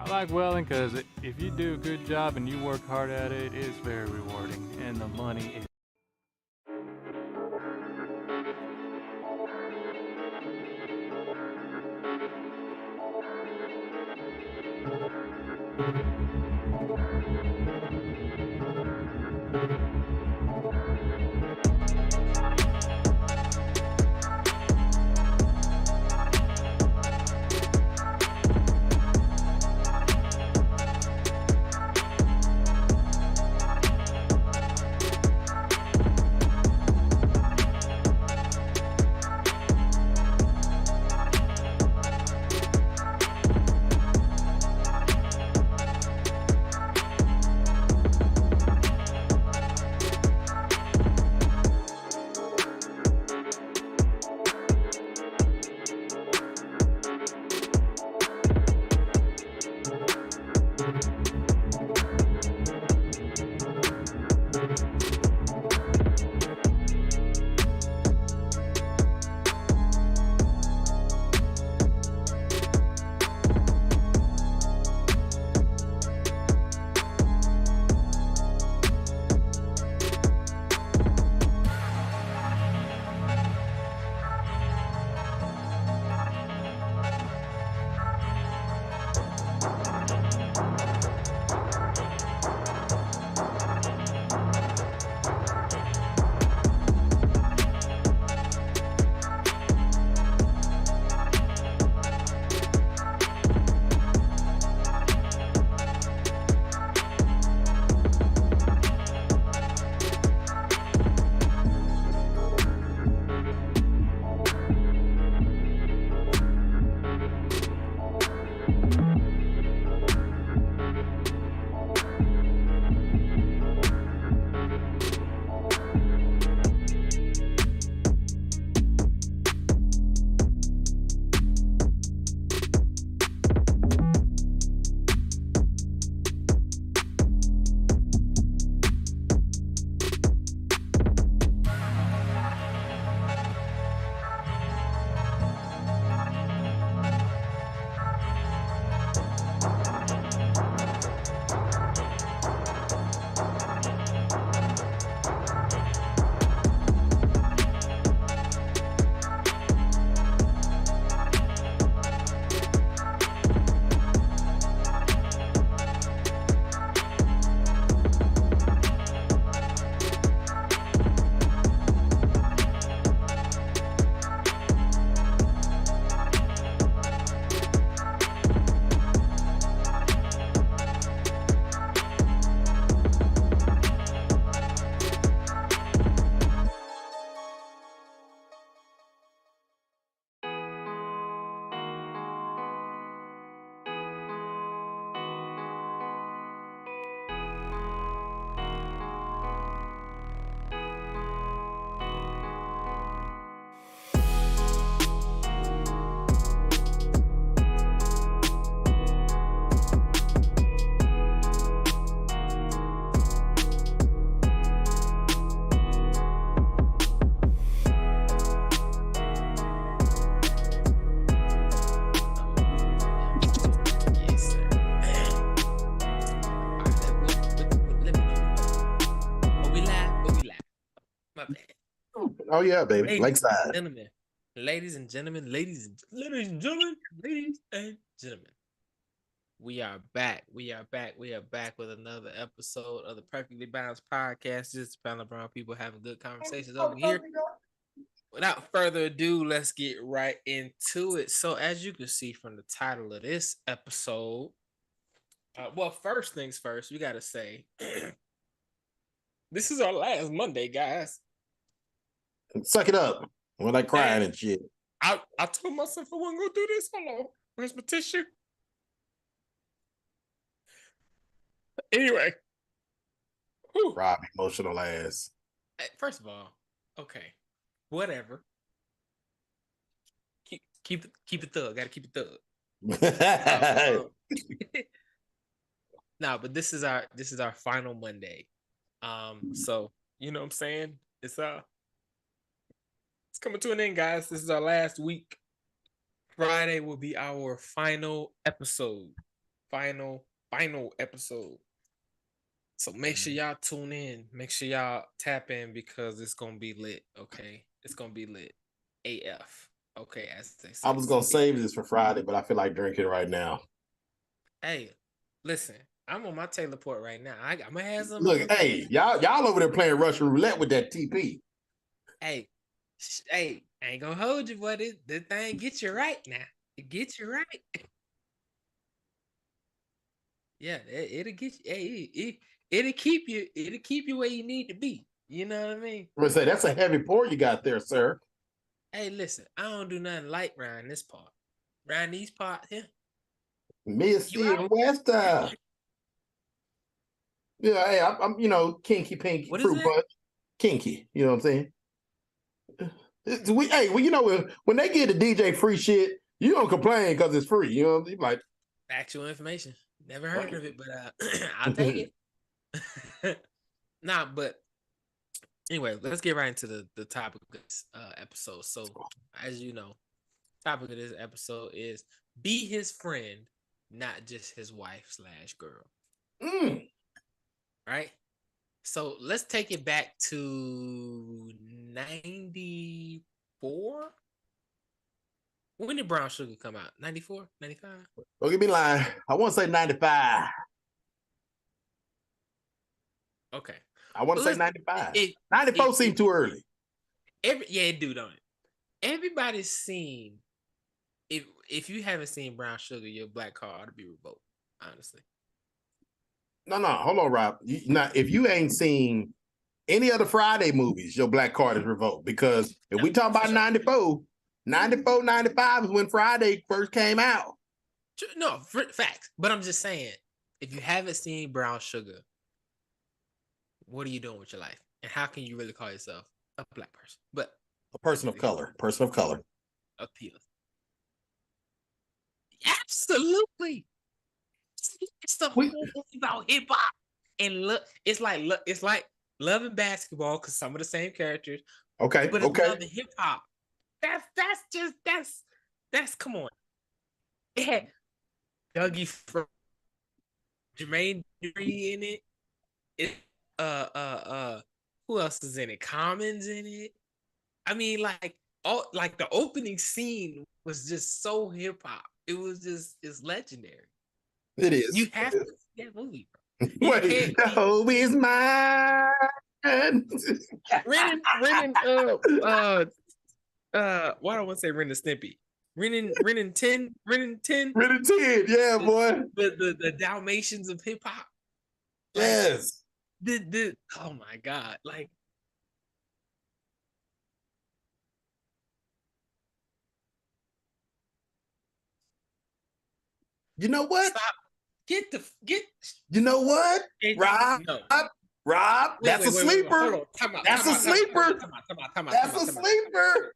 I like welding because if you do a good job and you work hard at it, it's very rewarding, and the money is. Yes, sir. All right, let me know. Are we live? Are we live? My bad. Oh yeah, baby. Ladies Lakeside. and gentlemen, ladies and gentlemen, ladies and gentlemen, ladies and gentlemen. We are back. We are back. We are back with another episode of the Perfectly Balanced Podcast. Just Balanced Brown people having good conversations over here. Without further ado, let's get right into it. So, as you can see from the title of this episode, well, first things first, we got to say this is our last Monday, guys. Suck it up. When I crying and shit. I told myself I wasn't going to do this. Hold on. Where's my tissue? Anyway. Whew. Rob emotional ass. First of all, okay. Whatever. Keep it thug. Gotta keep it thug. No, but this is our final Monday. So you know what I'm saying? It's coming to an end, guys. This is our last week. Friday will be our final episode. final episode. So make sure Mm-hmm. y'all tune in. Make sure y'all tap in because it's gonna be lit. Okay, it's gonna be lit. AF. Okay, as they say. I was gonna save this for Friday, but I feel like drinking right now. Hey, listen, I'm on my Taylor Port right now. I'm gonna have some. Look, hey, y'all over there playing Russian roulette with that TP. Hey, hey, I ain't gonna hold you, but the thing get you right now. It gets you right. Yeah, it'll get you. Hey, it'll keep you. It'll keep you where you need to be. You know what I mean? I'm gonna say that's a heavy pour you got there, sir. Hey, listen, I don't do nothing light around this part. Around these parts here. Missy You and West. Yeah, hey, I'm kinky pinky What is fruit it? punch. Kinky, you know what I'm saying? When they get the DJ free shit, you don't complain because it's free. You know what I'm saying? Like Actual information. Never heard of it, but I'll take it. Nah, but anyway, let's get right into the topic of this episode. So, as you know, topic of this episode is be his friend, not just his wife / girl. Right? So let's take it back to 94. When did Brown Sugar come out? 94, 95? Don't get me lying. I want to say 95. Okay. I want to Well, say 95. it- 94 it- seemed too early. it do, don't it? Everybody's seen. If you haven't seen Brown Sugar, your black card ought to be revoked. Honestly. No, hold on, Rob. If you ain't seen any other Friday movies, your black card is revoked. Because if we talk about 94, 95 is when Friday first came out. No, facts. But I'm just saying, if you haven't seen Brown Sugar, what are you doing with your life? And how can you really call yourself a black person? But A person of color. appeal. Absolutely. It's the whole movie about hip hop. And look, it's like Love and Basketball because some of the same characters. Okay. But it's Love and Hip Hop. That's come on. It had Dougie from Jermaine Dupri in it. Who else is in it? Common's in it. I mean, like the opening scene was just so hip hop. It's legendary. It is. You have to see that movie, bro. Wait, the hope is mine. Why do I want to say Ren and Snippy? Ren and 10. Really 10, yeah, boy. The Dalmatians of hip hop. Yes. Oh my god, like you know what? stop. You know what? Rob, No. Rob, that's a sleeper. That's a sleeper. That's a sleeper.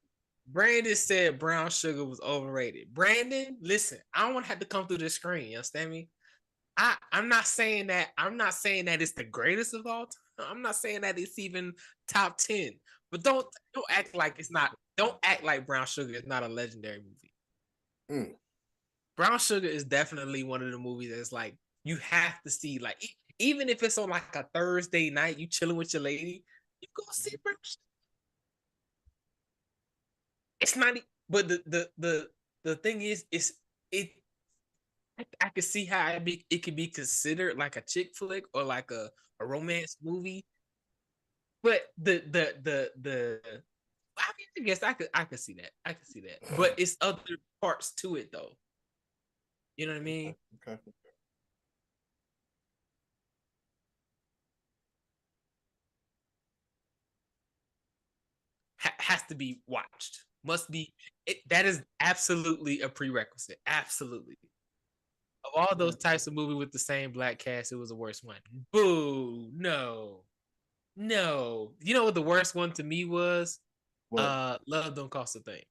Brandon said Brown Sugar was overrated. Brandon, listen, I don't want to have to come through the screen. You understand me? I'm not saying that. I'm not saying that it's the greatest of all time. I'm not saying that it's even top 10. But don't act like it's not. Don't act like Brown Sugar is not a legendary movie. Brown Sugar is definitely one of the movies that's like you have to see. Like even if it's on like a Thursday night, you chilling with your lady, you go see Brown Sugar. It's not. But the thing is, I can see how it could be considered like a chick flick or like a romance movie. But I guess I could see that. I could see that. But it's other parts to it though. You know what I mean? Okay. Has to be watched. Must be. That is absolutely a prerequisite. Absolutely. Of all those types of movie with the same black cast, it was the worst one. Boo! No. You know what the worst one to me was? What? Love Don't Cost a Thing.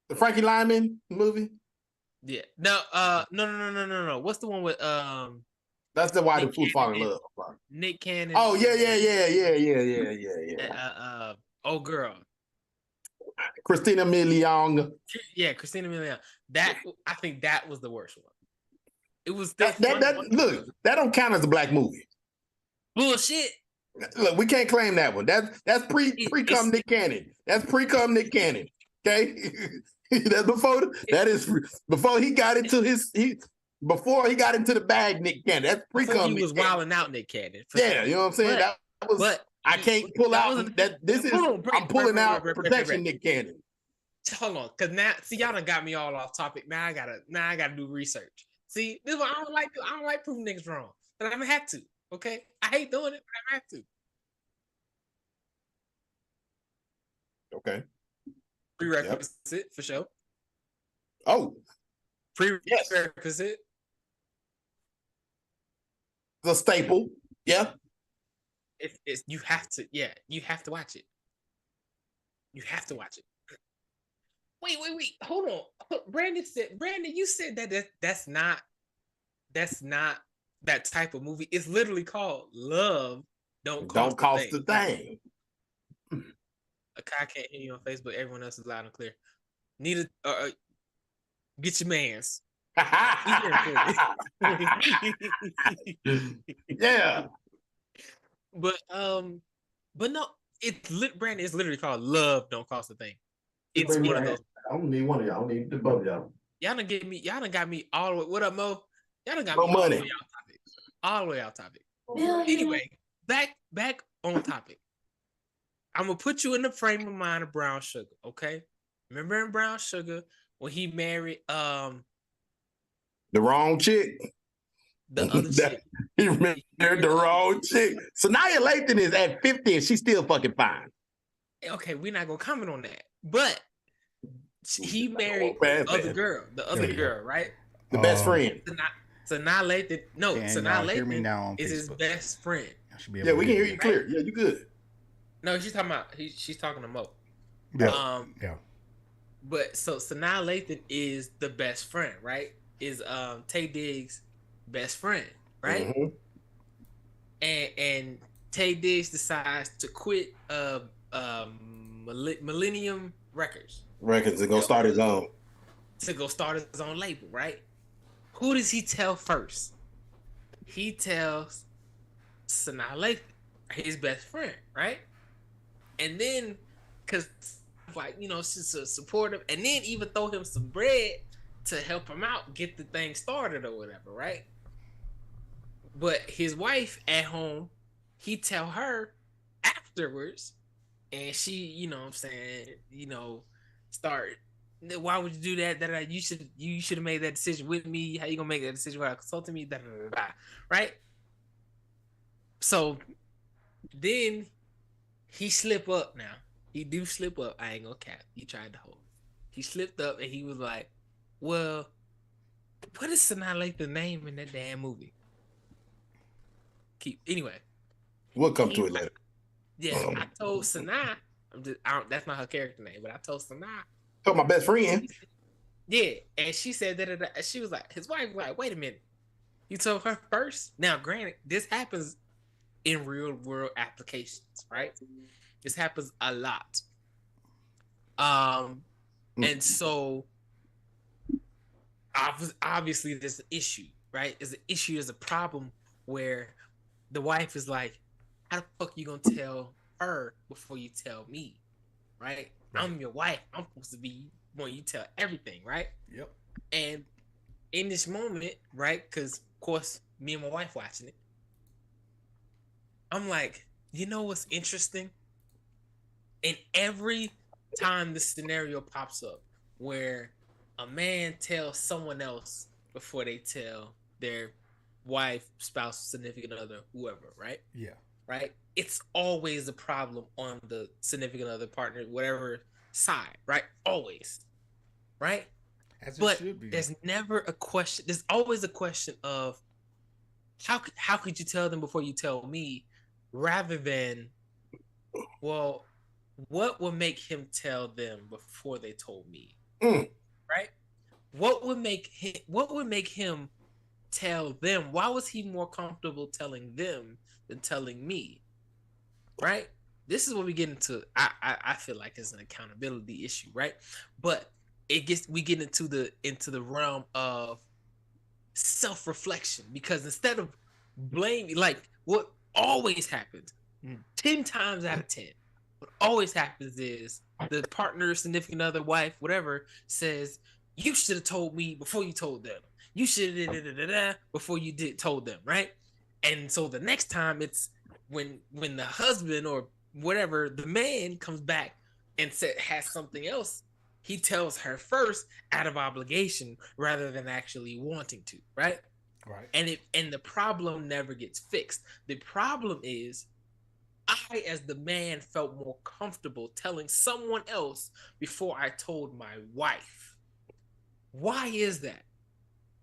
The Frankie Lyman movie? Yeah. No. No. What's the one with That's the why Nick the food fall in Cannon. love. Nick Cannon? Oh yeah. Oh girl. Christina Milian. Yeah, Christina Milian. I think that was the worst one. It was still Look, that don't count as a black movie. bullshit. Look, we can't claim that one. That's pre-cum Nick Cannon. That's pre-cum Nick Cannon. Okay, that's before he got into before he got into the bag. Nick Cannon. That's pre-cum. He was wilding out Nick Cannon. Yeah, you know what I'm saying. That was. I can't pull out that. This is. I'm pulling out protection Nick Cannon. Hold on, because now, see, y'all done got me all off topic. Now I gotta do research. See, this is what I don't like proving niggas wrong, but I'm gonna have to. Okay, I hate doing it, but I have to. Okay. Prerequisite for sure. Oh, prerequisite. The staple. Yeah. It's you have to. Yeah, you have to watch it. You have to watch it. Wait. Hold on. Brandon, you said that's not that type of movie. It's literally called Love Don't Cost a Thing. I can't hear you on Facebook. Everyone else is loud and clear. Need a get your mans. Yeah. But no, Brandon, it's literally called Love Don't Cost a Thing. It's one of those. I don't need one of y'all. I don't need the both of y'all. Y'all done got me all the way. What up, Mo? Y'all done got me money. All the way out topic. Anyway, back on topic. I'm gonna put you in the frame of mind of Brown Sugar, okay? Remember in Brown Sugar when he married the wrong chick. The other chick. He married the wrong chick. Sanaa Lathan is at 50 and she's still fucking fine. Okay, we're not gonna comment on that. But he married the other girl, right? The best friend. Sanaa Lathan. No, Sanaa Lathan is his best friend. Yeah, we can hear you clear. Yeah, you good. No, she's talking about she's talking to Mo. Yeah. But so Sanaa Lathan is the best friend, right? Is Tay Diggs' best friend, right? Mm-hmm. And Tay Diggs decides to quit Millennium Records. To go start his own. To go start his own label, right? Who does he tell first? He tells Sanaa Lathan, his best friend, right? And then, cause like, you know, she's supportive, and then even throw him some bread to help him out, get the thing started or whatever, right? But his wife at home, he tell her afterwards, and she, you know what I'm saying, you know, start, why would you do that? You should have made that decision with me. How you gonna make that decision without consulting me? Right? So then he slip up now. He do slip up. I ain't gonna cap. He tried to hold. He slipped up and he was like, well, what is Sanaa Lathan's name in that damn movie? Anyway. We'll come to it later. Yeah, I told Sanaa, that's not her character name, but I told Sanaa. Told my best friend. Yeah, and she said that she was like, his wife was like, wait a minute. You told her first? Now, granted, this happens in real world applications, right? This happens a lot. And so obviously there's an issue, right? There's a problem where the wife is like, how the fuck you gonna tell her before you tell me? Right? I'm your wife. I'm supposed to be when you tell everything, right? Yep. And in this moment, right? Because of course, me and my wife watching it, I'm like, you know what's interesting? And every time this scenario pops up where a man tells someone else before they tell their wife, spouse, significant other, whoever, right? Yeah. Right? It's always a problem on the significant other, partner, whatever side, right? Always. Right? As it but should be. There's never a question. There's always a question of how could you tell them before you tell me, rather than, well, what would make him tell them before they told me? Right? What would make him tell them? Why was he more comfortable telling them than telling me? Right? This is what we get into. I feel like it's an accountability issue, right? But we get into the realm of self-reflection, because instead of blaming, like what always happens 10 times out of 10, what always happens is the partner, significant other, wife, whatever, says, you should have told me before you told them. You should have before you told them, right? And so the next time it's when the husband or whatever, the man comes back and has something else, he tells her first out of obligation rather than actually wanting to, right? Right. And the problem never gets fixed. The problem is I, as the man, felt more comfortable telling someone else before I told my wife. Why is that?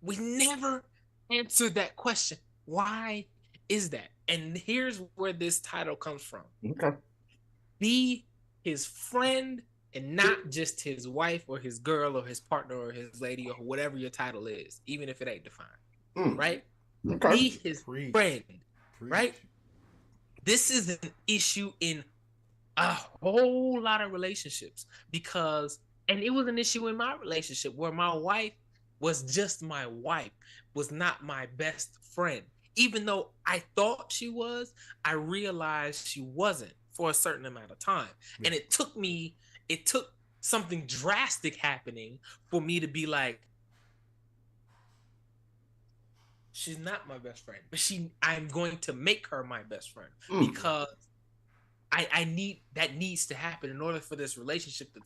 We never answered that question. Why is that? And here's where this title comes from. Okay. Be his friend and not just his wife or his girl or his partner or his lady or whatever your title is, even if it ain't defined, right? Okay. Be his Preach. friend, Preach. right? This is an issue in a whole lot of relationships because, and it was an issue in my relationship where my wife was just my wife, was not my best friend. Even though I thought she was, I realized she wasn't for a certain amount of time. Yeah. And it took something drastic happening for me to be like, she's not my best friend, but I'm going to make her my best friend because I need, that needs to happen in order for this relationship to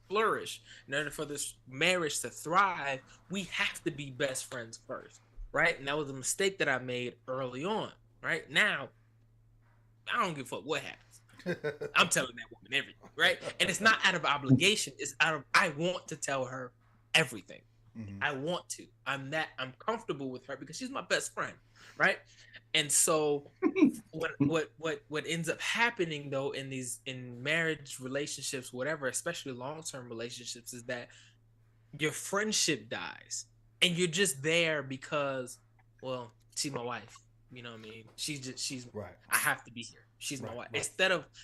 flourish, in order for this marriage to thrive. We have to be best friends first, right? And that was a mistake that I made early on. Right now, I don't give a fuck what happens. I'm telling that woman everything, right? And it's not out of obligation. It's out of, I want to tell her everything. Mm-hmm. I want to. I'm comfortable with her because she's my best friend, right? And so what ends up happening though in marriage relationships, whatever, especially long-term relationships, is that your friendship dies and you're just there because, well, she's my wife. You know what I mean? She's right. I have to be here. She's my wife. Right.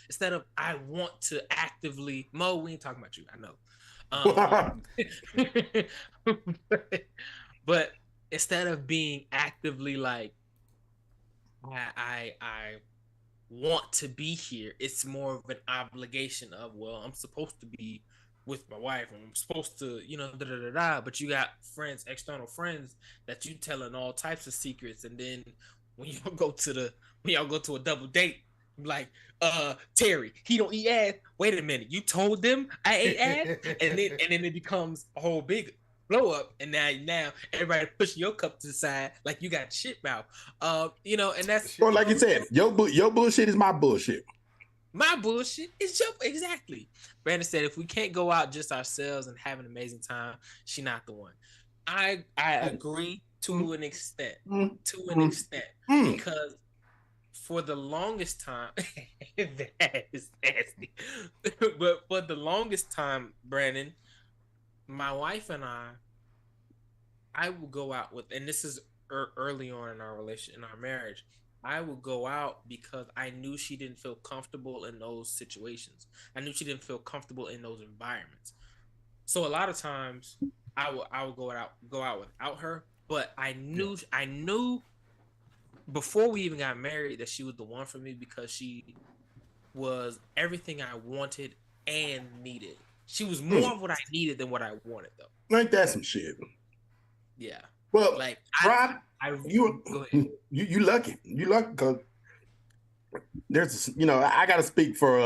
Instead of I want to actively, Mo, we ain't talking about you. I know. But instead of being actively like I want to be here, it's more of an obligation of, well, I'm supposed to be with my wife and I'm supposed to, but you got friends, external friends that you telling all types of secrets, and then when y'all go to a double date, like, Terry, he don't eat ass. Wait a minute, you told them I ate ass, and then it becomes a whole big blow up, and now everybody pushing your cup to the side like you got shit mouth. And that's or like you said, your bullshit is my bullshit. My bullshit is your exactly. Brandon said, if we can't go out just ourselves and have an amazing time, she not the one. I agree to an extent. Because for the longest time, that is nasty. But for the longest time, Brandon, my wife and I will go out with, and this is early on in our marriage, I would go out because I knew she didn't feel comfortable in those situations. I knew she didn't feel comfortable in those environments. So a lot of times I would go out without her, but I knew before we even got married that she was the one for me because she was everything I wanted and needed. She was more of what I needed than what I wanted, though. Ain't that some shit? Yeah. Well, like Rob, you lucky. You lucky because there's, I got to speak for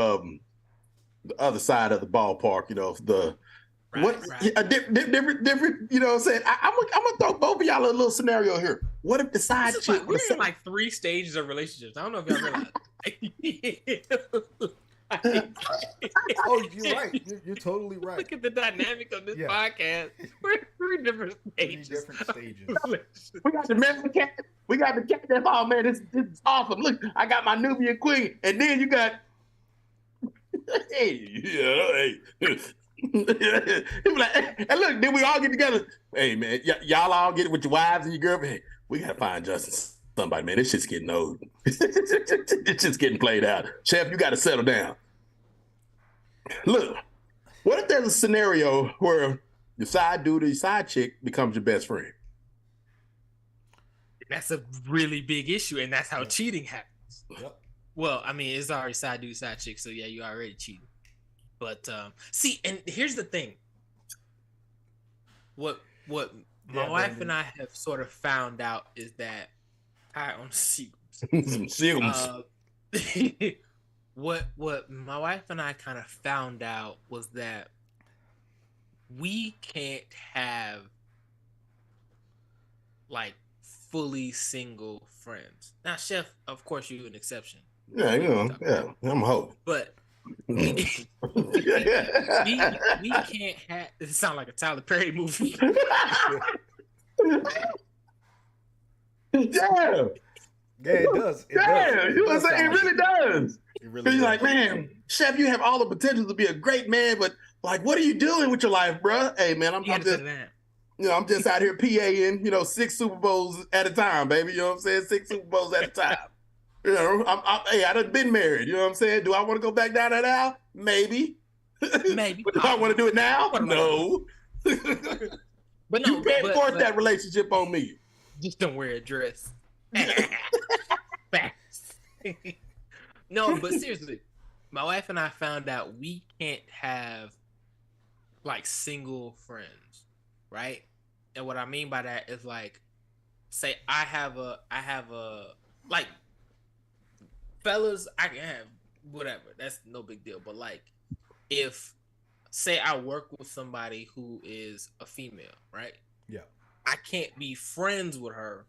the other side of the ballpark. Different. You know what I'm saying? I'm gonna throw both of y'all a little scenario here. What if the side chick? We're in like 3 stages of relationships. I don't know if y'all realize. Oh, you're right. You're totally right. Look at the dynamic of this podcast. We're in 3 different stages. We got the American cat. We got the cat. That's all, man. This is awesome. Look, I got my Nubian queen, and then you got. Hey. Like, and look, then we all get together. Hey, man, y'all all get it with your wives and your girlfriend. Hey, we gotta find Justin somebody, man. This shit's getting old. It's just getting played out. Chef, you got to settle down. Look, what if there's a scenario where your side dude or your side chick becomes your best friend? That's a really big issue, and that's how Yeah. cheating happens. Yep. Well, I mean, it's already side dude, side chick, so yeah, you already cheating. But see, and here's the thing. What my Yeah, wife Brandon. and I have sort of found out is that I on secrets. Some silks. What my wife and I kind of found out was that we can't have like fully single friends. Now, Chef, of course, you're an exception, Yeah, I'm a hoe. but we can't have. It sounds like a Tyler Perry movie. Yeah, Yeah, it does. It yeah, does. you know what I'm does saying? It sound like really does. It really He's does. like, man, Chef, you have all the potential to be a great man, but like, what are you doing with your life, bro? Hey, man, I'm You gotta just, sit down. I'm just out here PAing, 6 Super Bowls at a time, baby. You know what I'm saying? 6 Super Bowls at a time. I done been married. You know what I'm saying? Do I want to go back down that aisle? Maybe. Maybe. But do I want to do it now? What am I No. But no, You can't but- force but- that relationship on me. Just don't wear a dress. Facts. No, but seriously, my wife and I found out we can't have like single friends, right? And what I mean by that is like, say I have a like fellas, I can have whatever. That's no big deal. But like, if say I work with somebody who is a female, right? Yeah. I can't be friends with her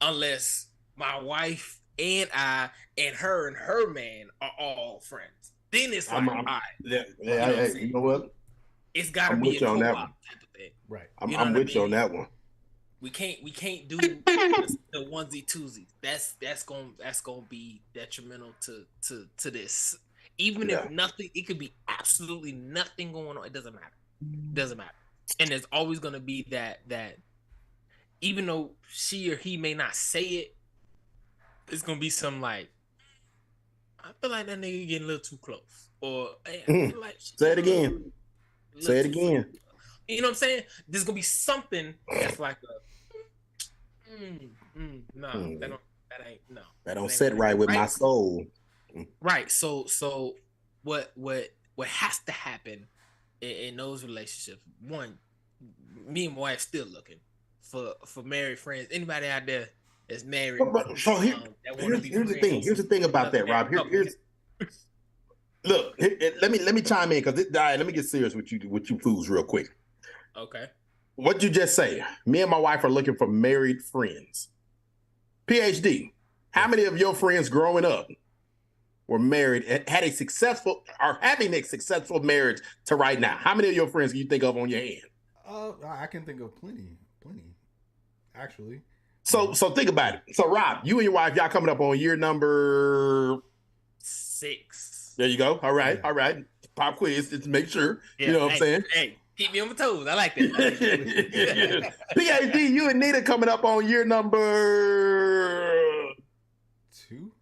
unless my wife and I and her man are all friends. Then it's like, all right, Yeah, know what I'm saying? you know what? it's got to I'm be with a you on co-op that type one. of thing. Right. I'm, You know I'm what I with you on mean? that one. We can't do the onesie twosies. That's gonna be detrimental to this. Even Yeah. if nothing, it could be absolutely nothing going on. It doesn't matter. Doesn't matter. And there's always gonna be that even though she or he may not say it, it's gonna be some like, I feel like that nigga getting a little too close. Or hey, I feel like Say it again. a little Say it too again. close. You know what I'm saying? There's gonna be something that's like a no, that ain't no. That don't ain't sit right with my soul. Right. So what has to happen in those relationships? One, me and my wife still looking for married friends. Anybody out there that's married? So that wanna be here's the friends thing. Here's the thing about that, Rob. Look. Let me chime in because let me get serious with you fools real quick. Okay. What'd you just say? Me and my wife are looking for married friends. PhD. How many of your friends growing up were married and had a successful or having a successful marriage to right now? How many of your friends can you think of on your hand? I can think of plenty, actually. So think about it. So Rob, you and your wife, y'all coming up on year number 6. There you go. All right, Yeah. all right. Pop quiz, just make sure. Yeah, You know what I'm saying? Hey, keep me on my toes. I like that. PhD, you and Nita coming up on year number 2.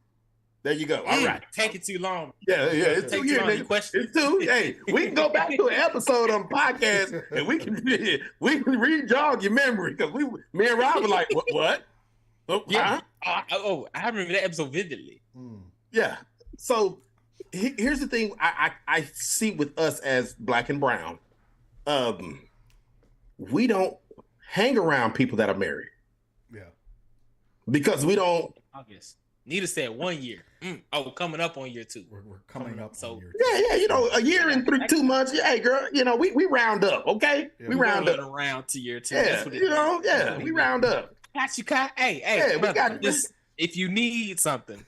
There you go. All right. Taking too long. Yeah, it's 2 Take too years, long. nigga. Question. It's 2. Hey, we can go back to an episode on the podcast and we can re-jog your memory because me and Rob were like, what? Oh, Yeah. huh? I remember that episode vividly. Yeah. So here's the thing I see with us as Black and Brown. We don't hang around people that are married Yeah. because we don't. August. Nita said 1 year. Coming up on year 2. We're coming up. So- on year Yeah, a year and 2 months. Yeah, hey, girl, we round up, okay? Yeah. We round up. around to year 2. Yeah, That's what it is. we round up. Got you, Kai. Hey, Yeah, we brother, got- just if you need something,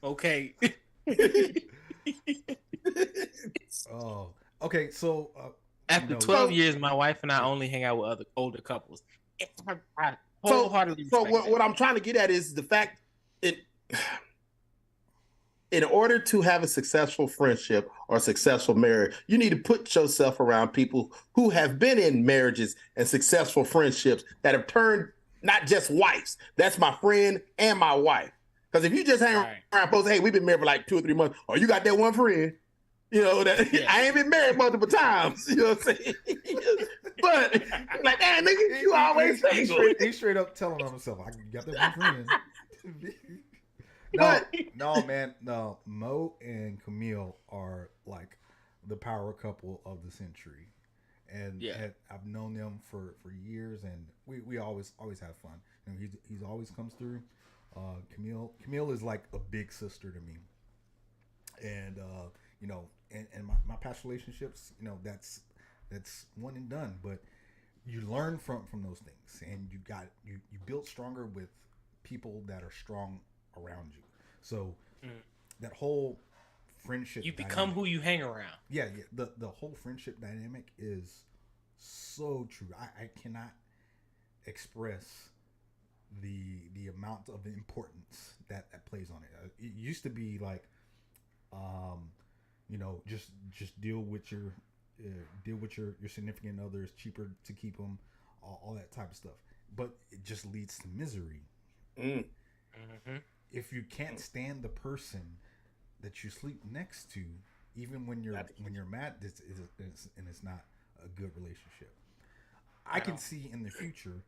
okay. Oh, okay. So After No. 12 So- years, my wife and I only hang out with other older couples. I So wholeheartedly respect what that. I'm trying to get at is the fact in order to have a successful friendship or successful marriage, you need to put yourself around people who have been in marriages and successful friendships that have turned not just wives. That's my friend and my wife. Because if you just hang Right. around, post, hey, we've been married for like 2 or 3 months, or you got that one friend, that Yeah. I ain't been married multiple times. You know what I'm saying? But like, damn, nigga, you always single. He's straight up telling on himself, I got that one friend. But no, man, no. Mo and Camille are like the power couple of the century, and I've known them for years, and we always have fun. You know, he's always comes through. Camille is like a big sister to me, and you know, and my past relationships, you know, that's one and done, but you learn from those things, and you build stronger with people that are strong around you. So that whole friendship, you become who you hang around. Yeah. The whole friendship dynamic is so true. I cannot express the amount of importance that plays on it. It used to be like, you know, just deal with your significant other. It's cheaper to keep them, all that type of stuff. But it just leads to misery. If you can't stand the person that you sleep next to, even when you're mad, and it's not a good relationship. I can see in the future,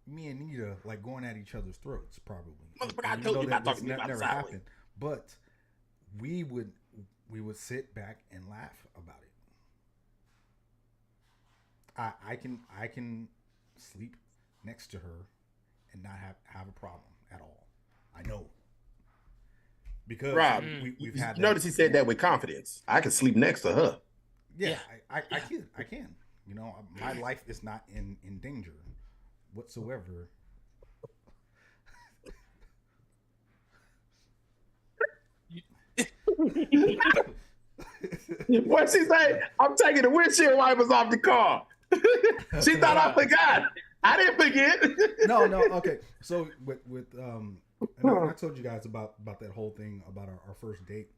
me and Nita like going at each other's throats, probably. I told you about talking about never sideways. happened, but we would sit back and laugh about it. I can sleep next to her and not have a problem at all. I know. Because Rob, we've had that. Notice he said that with confidence. I can sleep next to her. Yeah. I can. You know, my life is not in danger whatsoever. What she say? I'm taking the windshield wipers off the car. She thought I forgot. I didn't forget. No. Okay. So with and I told you guys about that whole thing about our first date,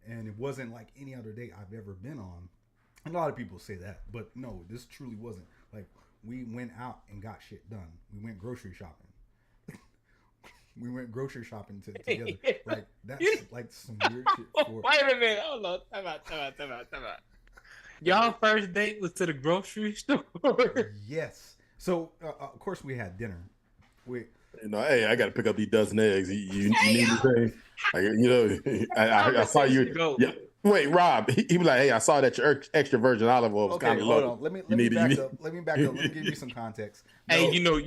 and it wasn't like any other date I've ever been on. A lot of people say that, but no, this truly wasn't. Like, we went out and got shit done. We went grocery shopping. We went grocery shopping together. Like, that's like some weird shit. Wait a minute. Hold on. Time out. Y'all first date was to the grocery store? Yes. So, of course, we had dinner. You know, hey, I got to pick up these dozen eggs. You need anything? Like, you know, I saw you. Yeah. Wait, Rob. He was like, "Hey, I saw that your extra virgin olive oil was kind of low." Hold on. Let me back up. Let me give you some context. Hey, you know,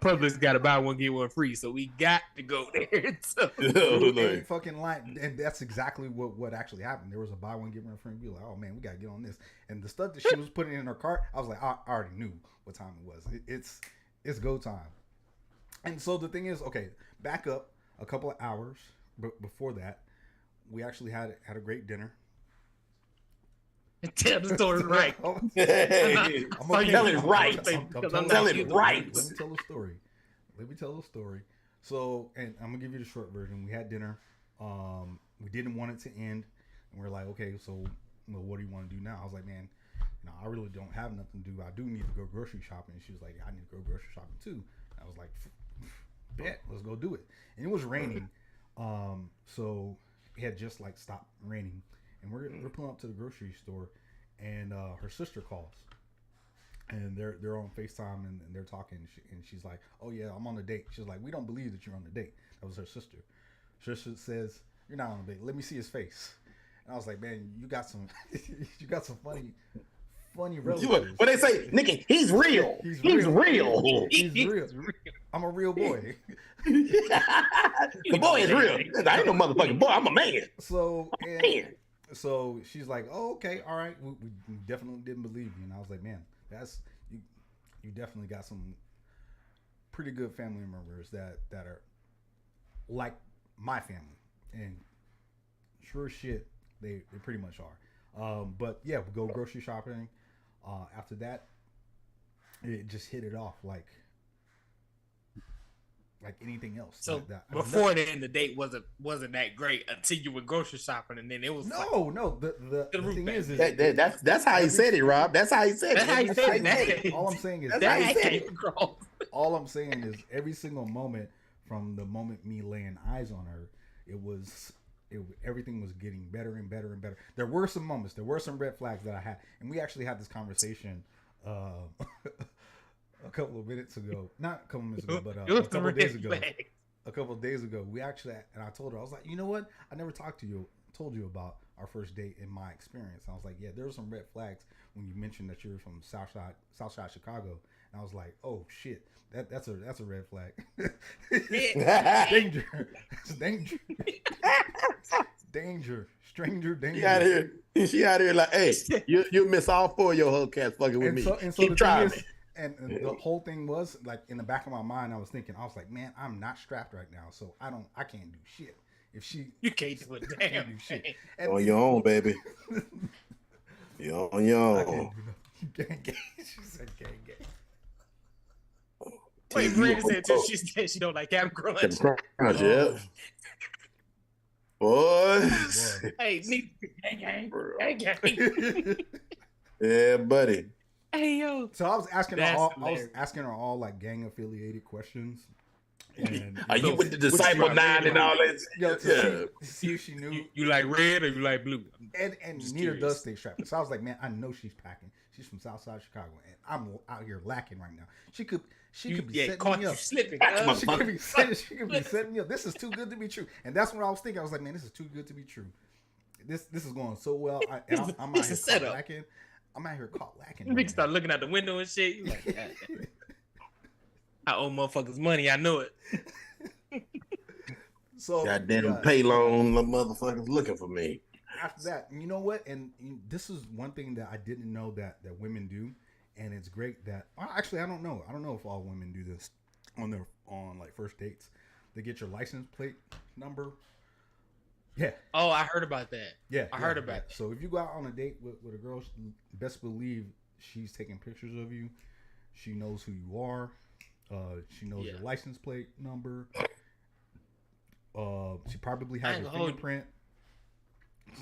Publix got to buy one get one free, so we got to go there. So. Ain't fucking lying, and that's exactly what actually happened. There was a buy one get one free. We were like, "Oh man, we got to get on this." And the stuff that she was putting in her cart, I was like, I already knew what time it was. It's go time. And so the thing is, okay, back up a couple of hours before that, we actually had a great dinner. Tell the story right. Tell it right. Tell it right. Let me tell the story. So, and I'm gonna give you the short version. We had dinner. We didn't want it to end, and we're like, okay, so what do you want to do now? I was like, man, I really don't have nothing to do. I do need to go grocery shopping. And she was like, yeah, I need to go grocery shopping too. I was like, bet, let's go do it. And it was raining, so it had just like stopped raining, and we're pulling up to the grocery store, and her sister calls, and they're on FaceTime, and they're talking, and she's like, oh yeah, I'm on a date. She's like, we don't believe that you're on a date. That was her sister. Sister says, you're not on a date. Let me see his face. And I was like, man, you got some funny relatives. What they say, Nikki, he's real. He's real. He's real. I'm a real boy. The boy is real. I ain't no motherfucking boy. I'm a man. So she's like, oh, okay, all right. We definitely didn't believe you. And I was like, man, that's you definitely got some pretty good family members that are like my family. And sure shit, they pretty much are. But yeah, we go grocery shopping. After that, it just hit it off like anything else. So that. Before then, the date wasn't that great until you were grocery shopping, and then it was no. The thing is that's how he said it, Rob. That's how he said it. That's how he said it. All I'm saying is all I'm saying is every single moment from the moment me laying eyes on her, everything was getting better and better and better. There were some moments, there were some red flags that I had, and we actually had this conversation a couple of minutes ago, not a couple of minutes ago, but It was a couple of the days red ago. flag. A couple of days ago, we actually, and I told her, I was like, you know what? I never told you about our first date and my experience. I was like, yeah, there were some red flags when you mentioned that you were from Southside Chicago. And I was like, oh shit, that's a red flag. Danger, danger, danger, stranger, danger. She out here like, hey, you miss all 4 of your Hubcats fucking with me. So Keep the trying thing is, and the whole thing was like in the back of my mind, I was like, man, I'm not strapped right now, so I can't do shit. If You can't do a damn me. shit. On your own, baby. You're on your I can't own. do nothing. Gang. She said gang. Wait, Brandon said too. She said she don't like Captain Crunch. Captain Crunch, yeah. Boy. Hey, gang. Yeah, buddy. Hey, yo. So I was asking her That's all. hilarious. I was asking her all like gang affiliated questions. And, Are you with the Which Disciple one? 9 and all that? Yo, Yeah. to see if she knew. You like red or you like blue? And just Nita curious. does stay strapped. So I was like, man, I know she's packing. She's from Southside Chicago, and I'm out here lacking right now. She could be setting caught me you up. slipping. That's She could be setting me up. This is too good to be true. And that's what I was thinking. I was like, man, this is too good to be true. This is going so well. I'm out This here is caught setup. lacking. I'm out here caught lacking. Niggas right start looking out the window and shit. You like, God damn. I owe motherfuckers money. I know it. now. So Goddamn yeah, pay loan, the motherfuckers looking for me. after that, you know what? And this is one thing that I didn't know that women do, and it's great that actually I don't know. I don't know if all women do this on like first dates. They get your license plate number. Yeah, Oh, I heard about that. yeah. I heard about that. So if you go out on a date with a girl, best believe she's taking pictures of you. She knows who you are. She knows Yeah. your license plate number. She probably I has ain't your gonna hold you. fingerprint.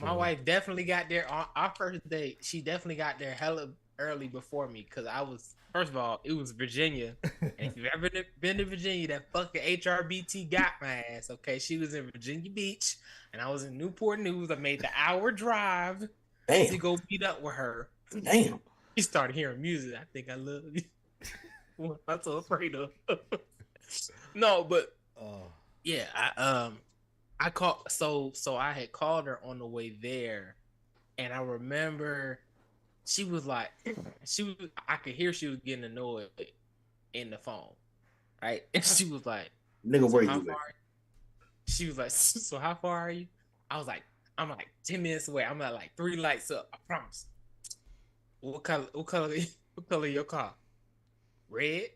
My So- wife definitely got there on our first date. She definitely got there hella early before me because I was, first of all, it was Virginia. And if you've ever been to Virginia, that fucking HRBT got my ass. Okay, she was in Virginia Beach and I was in Newport News. I made the hour drive to Damn, go meet up with her. damn. She started hearing music. I think I love you. What I'm so afraid of. No, but yeah, I called. So I had called her on the way there, and I remember she was like, I could hear she was getting annoyed in the phone, right? And she was like, Nigga, where how you far? at? She was like, so how far are you? I was like, I'm like 10 minutes away. I'm at like 3 lights up. I promise. What color your car? Red.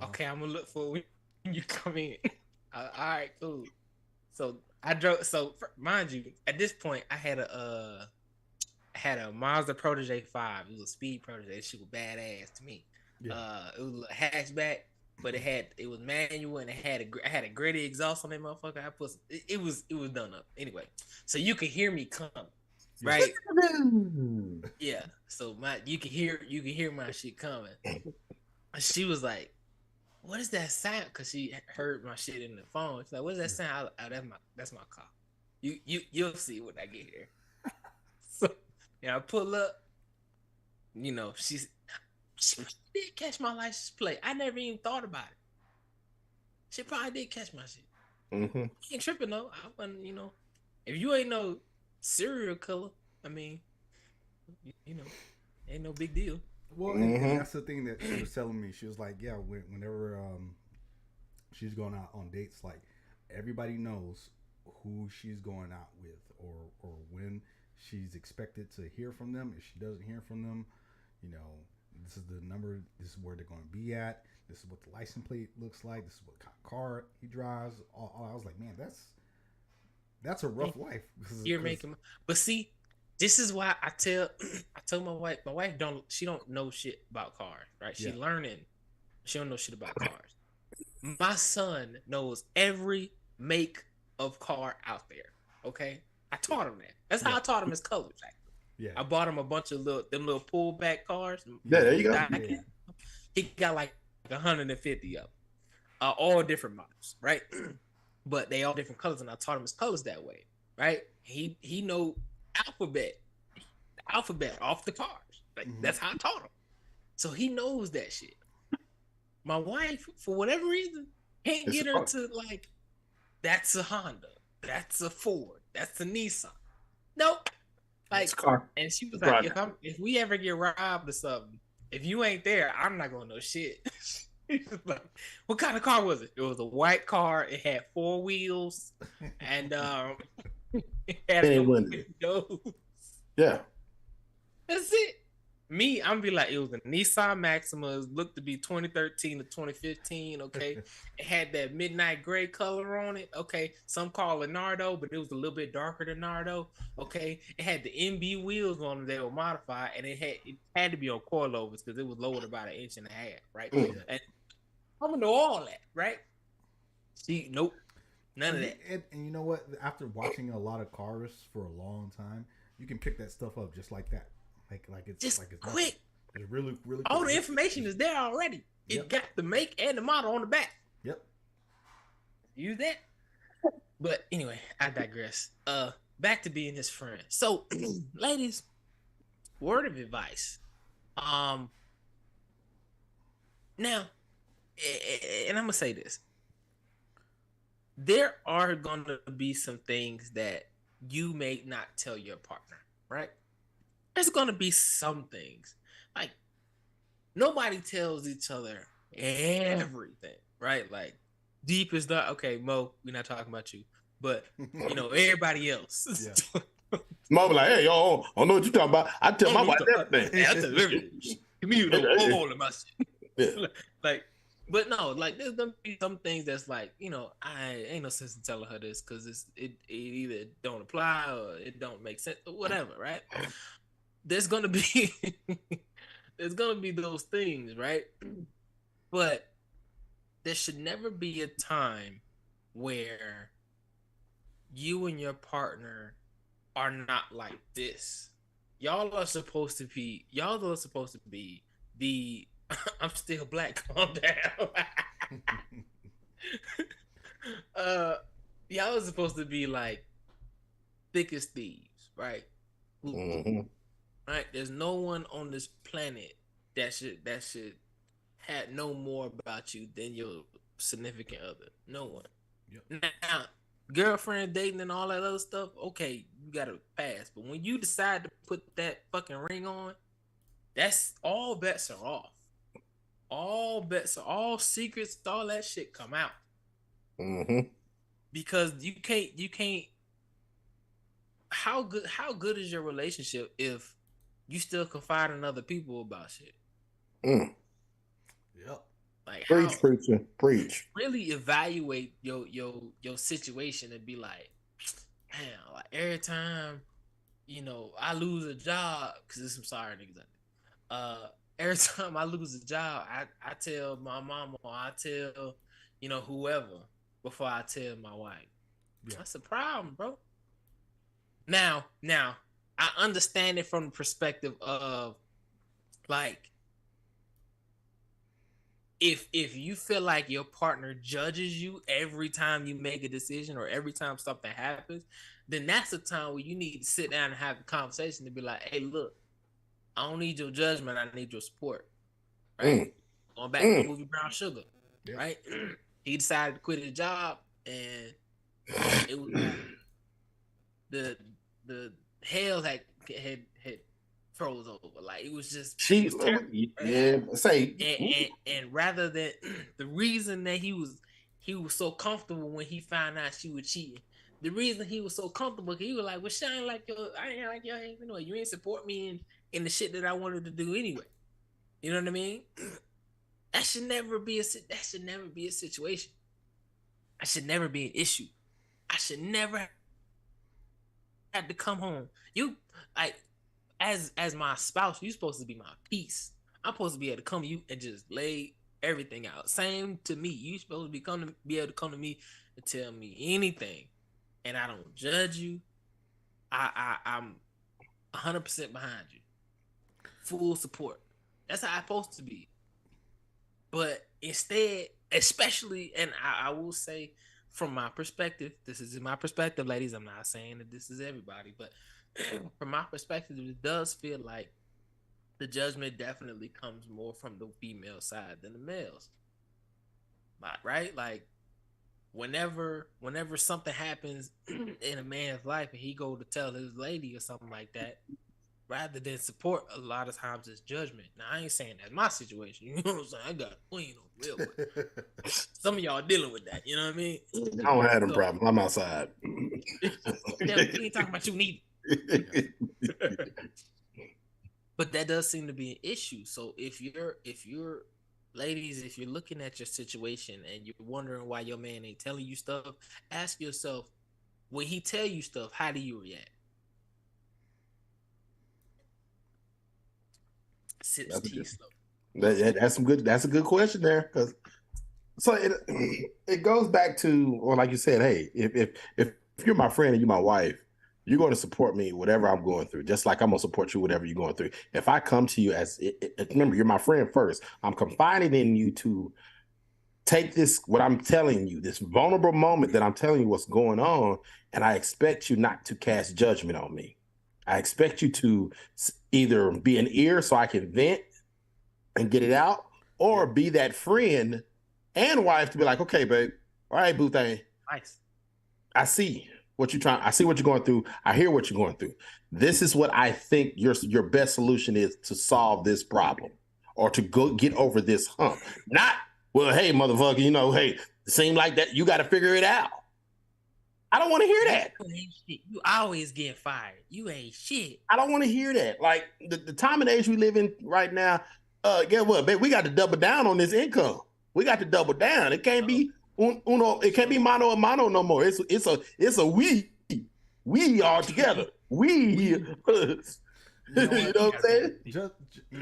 Okay, I'm gonna look for when you come in. All right, cool. So I drove. So mind you, at this point, I had a Mazda Protege 5. It was a speed Protege. She was badass to me. Yeah. It was a hatchback, but it was manual and I had a gritty exhaust on that motherfucker. It was done up anyway. So you could hear me coming, right? Yeah. So you can hear my shit coming. She was like, "What is that sound?" Because she heard my shit in the phone. She's like, "What is that sound?" Oh, that's my car. You'll see when I get here. So I pull up. You know, she did catch my license plate. I never even thought about it. She probably did catch my shit. Mm-hmm. I ain't tripping though. I wasn't, if you ain't no serial killer, I mean, ain't no big deal. Well, and that's the thing that she was telling me. She was like, yeah, whenever she's going out on dates, like everybody knows who she's going out with or when she's expected to hear from them. If she doesn't hear from them, this is the number, this is where they're going to be at. This is what the license plate looks like. This is what kind of car he drives. I was like, man, that's a rough life. You're making, but see, this is why I told my wife she don't know shit about cars, right? She learning. She don't know shit about cars. My son knows every make of car out there. Okay, I taught him that. That's how I taught him his colors. Actually. Yeah, I bought him a bunch of them little pullback cars. Yeah, there you go. Yeah. He got like 150 of them, all different models, right? But they all different colors, and I taught him his colors that way, right? He know alphabet off the cars. Like that's how I taught him. So he knows that shit. My wife, for whatever reason, can't It's get a her car. to like, that's a Honda, that's a Ford, that's a Nissan. Nope. Like, It's a car. and she was It's a like, project. if we ever get robbed or something, if you ain't there, I'm not gonna know shit. She was like, what kind of car was it? It was a white car. It had 4 wheels, and it had Any no window. windows. Yeah. That's it. Me, I'm be like, it was a Nissan Maxima. It looked to be 2013 to 2015. Okay, it had that midnight gray color on it. Okay, some call it Nardo, but it was a little bit darker than Nardo. Okay, it had the MB wheels on them. They were modified, and it had to be on coilovers because it was lowered about 1.5 inches, right? Mm. And I'm gonna know all that, right? See, nope, none of that. And you know what? After watching a lot of cars for a long time, you can pick that stuff up just like that. Like it's Just like it's quick. It's really All quick. the information is there already. It Yep. got the make and the model on the back. Yep. Use that. But anyway, I digress. Back to being his friend. So, ladies, word of advice. Now, and I'm gonna say this. There are gonna be some things that you may not tell your partner, right? There's gonna be some things. Like, nobody tells each other everything, right? Like, deep is not okay, Mo, we're not talking about you. But you know, everybody else. Yeah. Mom like, hey, yo, I don't know what you talking about. I tell my Oh, wife you talk- everything. Hey, I tell you everything. Give me you little hole in my shit. Yeah. Like, but no, like there's gonna be some things that's like, you know, I ain't no sense in telling her this because it either don't apply or it don't make sense or whatever, right? There's gonna be those things, right? But there should never be a time where you and your partner are not like this. Y'all are supposed to be the I'm still black, calm down. Y'all are supposed to be like thick as thieves, right? Mhm. Right? There's no one on this planet that should have know more about you than your significant other. No one. Yep. Now, girlfriend dating and all that other stuff, okay, you gotta pass. But when you decide to put that fucking ring on, that's all bets are off. All secrets, all that shit come out. Mhm. Because you can't how good is your relationship if you still confide in other people about shit? Mm. Yep. Like, Preach, how preacher, preach. really evaluate your situation and be like, man, like every time, you know, I lose a job, because there's some sorry niggas. Every time I lose a job, I tell my mama or I tell, you know, whoever before I tell my wife. Yeah. That's a problem, bro. Now, I understand it from the perspective of like, if you feel like your partner judges you every time you make a decision or every time something happens, then that's the time where you need to sit down and have a conversation to be like, hey, look, I don't need your judgment, I need your support. Right? Going back to the movie Brown Sugar, Yeah. right? He decided to quit his job, and it was the hell had froze over. Like, it was just She, it was terrible. yeah, say, And rather than the reason that he was so comfortable when he found out she was cheating, the reason he was so comfortable, he was like, well, I ain't like your anyway. You ain't support me in the shit that I wanted to do anyway. You know what I mean? That should never be a situation. That should never be an issue. I should never have to come home. You, like, as my spouse, you supposed to be my peace. I'm supposed to be able to come to you and just lay everything out. Same to me. You supposed to be able to come to me and tell me anything, and I don't judge you. I'm 100% behind you, full support. That's how I'm supposed to be. But instead, especially, and I will say, from my perspective, this is my perspective, ladies. I'm not saying that this is everybody, but from my perspective, it does feel like the judgment definitely comes more from the female side than the males. Right? Like whenever something happens in a man's life and he go to tell his lady or something like that, rather than support, a lot of times it's judgment. Now I ain't saying that's my situation. You know what I'm saying? I got a queen on real, but some of y'all dealing with that. You know what I mean? I don't have them problems. I'm outside. Yeah, we ain't talking about you neither. But that does seem to be an issue. So if you're ladies, if you're looking at your situation and you're wondering why your man ain't telling you stuff, ask yourself, when he tell you stuff, how do you react? Sips tea slow. That's some good. That's a good question there, because so it goes back to, well, like you said, hey, if you're my friend and you're my wife, you're going to support me whatever I'm going through, just like I'm gonna support you whatever you're going through. If I come to you as remember, you're my friend first. I'm confiding in you to take this, what I'm telling you, this vulnerable moment that I'm telling you what's going on, and I expect you not to cast judgment on me. I expect you to either be an ear so I can vent and get it out, or be that friend and wife to be like, okay, babe, all right, boo thing. Nice. I see what you're trying. I see what you're going through. I hear what you're going through. This is what I think your best solution is to solve this problem, or to go get over this hump. Not, well, hey, motherfucker, hey, it seemed like that. You got to figure it out. I don't want to hear that. You ain't shit. You always get fired. You ain't shit. I don't want to hear that. Like the time and age we live in right now, guess what, babe? We got to double down on this income. We got to double down. It can't be uno. It can't be mano a mano no more. It's a we all together. We. You know what I'm saying? You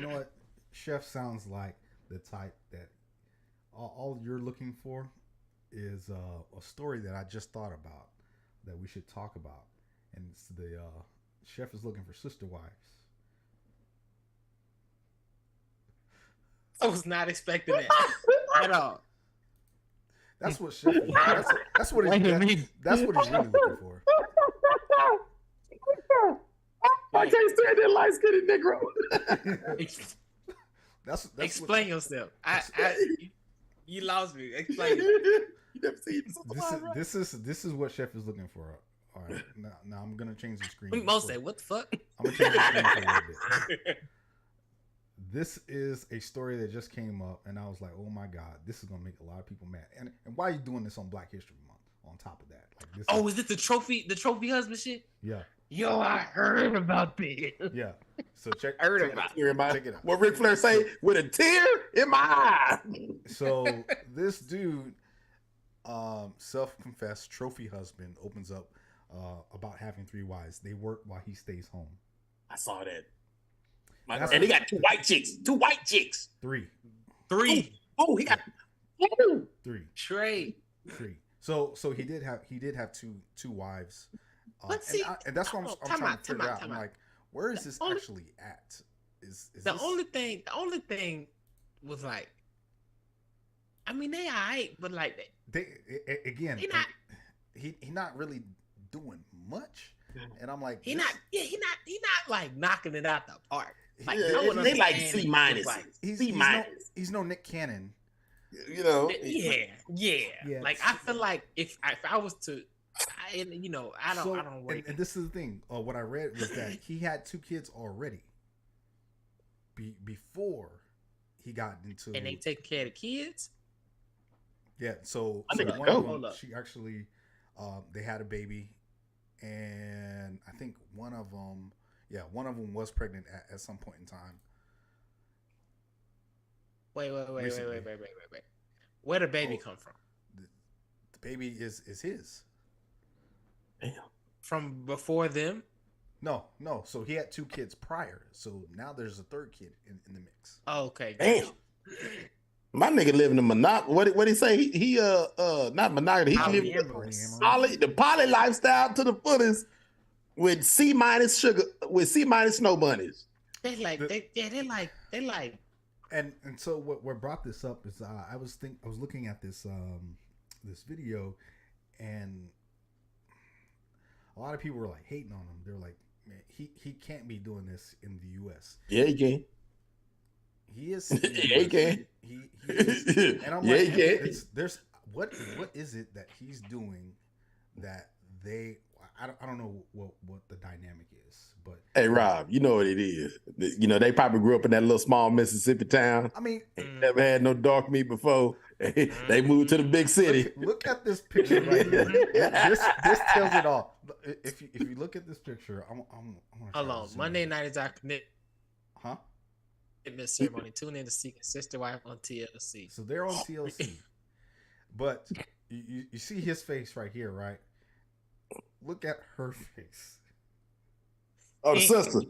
know what? Chef sounds like the type that all you're looking for is a story that I just thought about that we should talk about, and it's the chef is looking for sister wives. I was not expecting that at all. That's what chef. That's what he's. That's what he's really looking for. I can't stand that light skinned Negro. That's Explain yourself. You lost me. Explain. You never seen this is what chef is looking for. All right, now I'm gonna change the screen. We most say, what the fuck? I'm gonna change the screen for a little bit. This is a story that just came up, and I was like, "Oh my god, this is gonna make a lot of people mad." And why are you doing this on Black History Month? On top of that, like this. Oh, is it the trophy husband shit? Yeah. Yo, I heard about this. Yeah. So check I heard check about Check it out. What Ric Flair say with a tear in my eye. So this dude, self-confessed trophy husband, opens up about having 3 wives. They work while he stays home. I saw that. And he got 2 white chicks. 2 white chicks. 3. Oh, he got 3. Trey. 3. So he did have two wives. But see, and that's what I'm trying to figure out. I'm like, where is this actually at? Is the only thing was like, I mean, they alright, but like he not really doing much. And I'm like, he not like knocking it out the park. Like, they like C-. He's no Nick Cannon. Yeah. Like I feel like if I was to, I don't rate. And this is the thing. What I read was that he had 2 kids already. Before he got into, and they taking care of the kids. Yeah. So one of them, she actually, they had a baby, and I think one of them was pregnant at some point in time. Wait. Where did the baby come from? The baby is his. Damn. From before them? No. So he had 2 kids prior. So now there's a 3rd kid in the mix. Oh, okay. Damn. My nigga living in monopoly. What he say? He not monogamous. He living the poly lifestyle to the fullest with C- sugar, with C- snow bunnies. They like. And so what brought this up is I was looking at this this video, and a lot of people were like hating on him. They're like, man, he can't be doing this in the U.S. Yeah, he can. He is. Yeah, he can. He is. And I'm Yeah, like, he can. there's what is it that he's doing that they I don't know what the dynamic is, but Hey Rob, you know what it is. You know, they probably grew up in that little small Mississippi town. I mean, Mm. Never had no dark meat before. They moved to the big city. look at this picture right here. This tells it all. If you look at this picture, I'm gonna try Hold to on. zoom Monday in. night is our commitment Huh? ceremony. Tune in to see Sister Wife on TLC. So they're on TLC, but you see his face right here, right? Look at her face. Oh, the sister.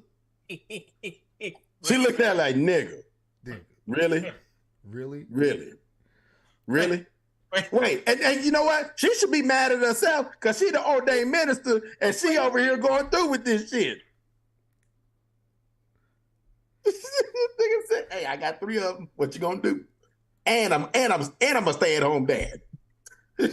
She looked at like, nigga. Nigga, Really? really? Really? Really? Wait, and you know what? She should be mad at herself because she the ordained minister and she over here going through with this shit. Nigga said, "Hey, I got 3 of them. What you gonna do?" And I'm a stay-at-home dad. Look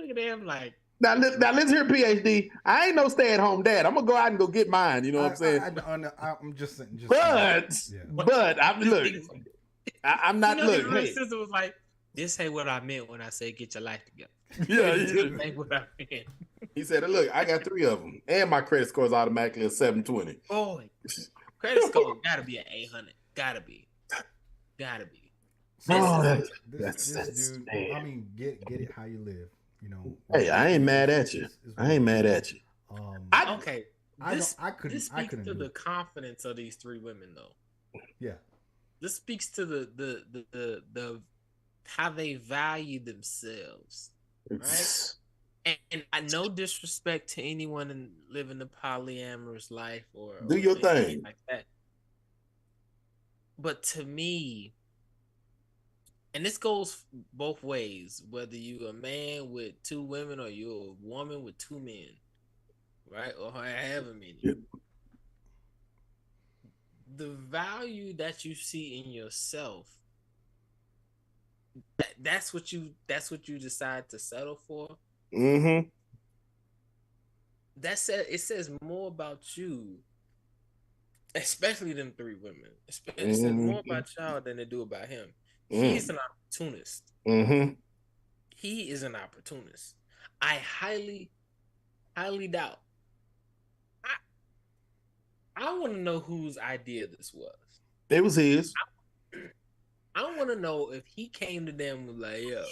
at him like, Now listen here, PhD. I ain't no stay-at-home dad. I'm gonna go out and go get mine. You know what I'm saying? I'm just saying. Yeah. But I'm not you know, looking. his sister was like, "This ain't what I meant when I said get your life together." Yeah, This ain't what I meant. he said, "Look, I got 3 of them, and my credit score is automatically a 720." Boy, credit score gotta be an 800. Gotta be. Oh, This that's dude. man. I mean, get it how you live. You know. Hey, I ain't mad at you. I ain't mad at you. Okay. This speaks to the confidence of these 3 women, though. Yeah. This speaks to the how they value themselves, right? And I no disrespect to anyone in living a polyamorous life or Do your anything thing. like that. But to me, and this goes both ways, whether you a man with 2 women or you're a woman with 2 men, right? Or however many. Yeah. The value that you see in yourself, that's what you decide to settle for. Mm-hmm. It says more about you, especially them 3 women. It says more about y'all than they do about him. He's an opportunist. Mm-hmm. He is an opportunist. I highly doubt. I want to know whose idea this was. It was his. I want to know if he came to them with like, yo,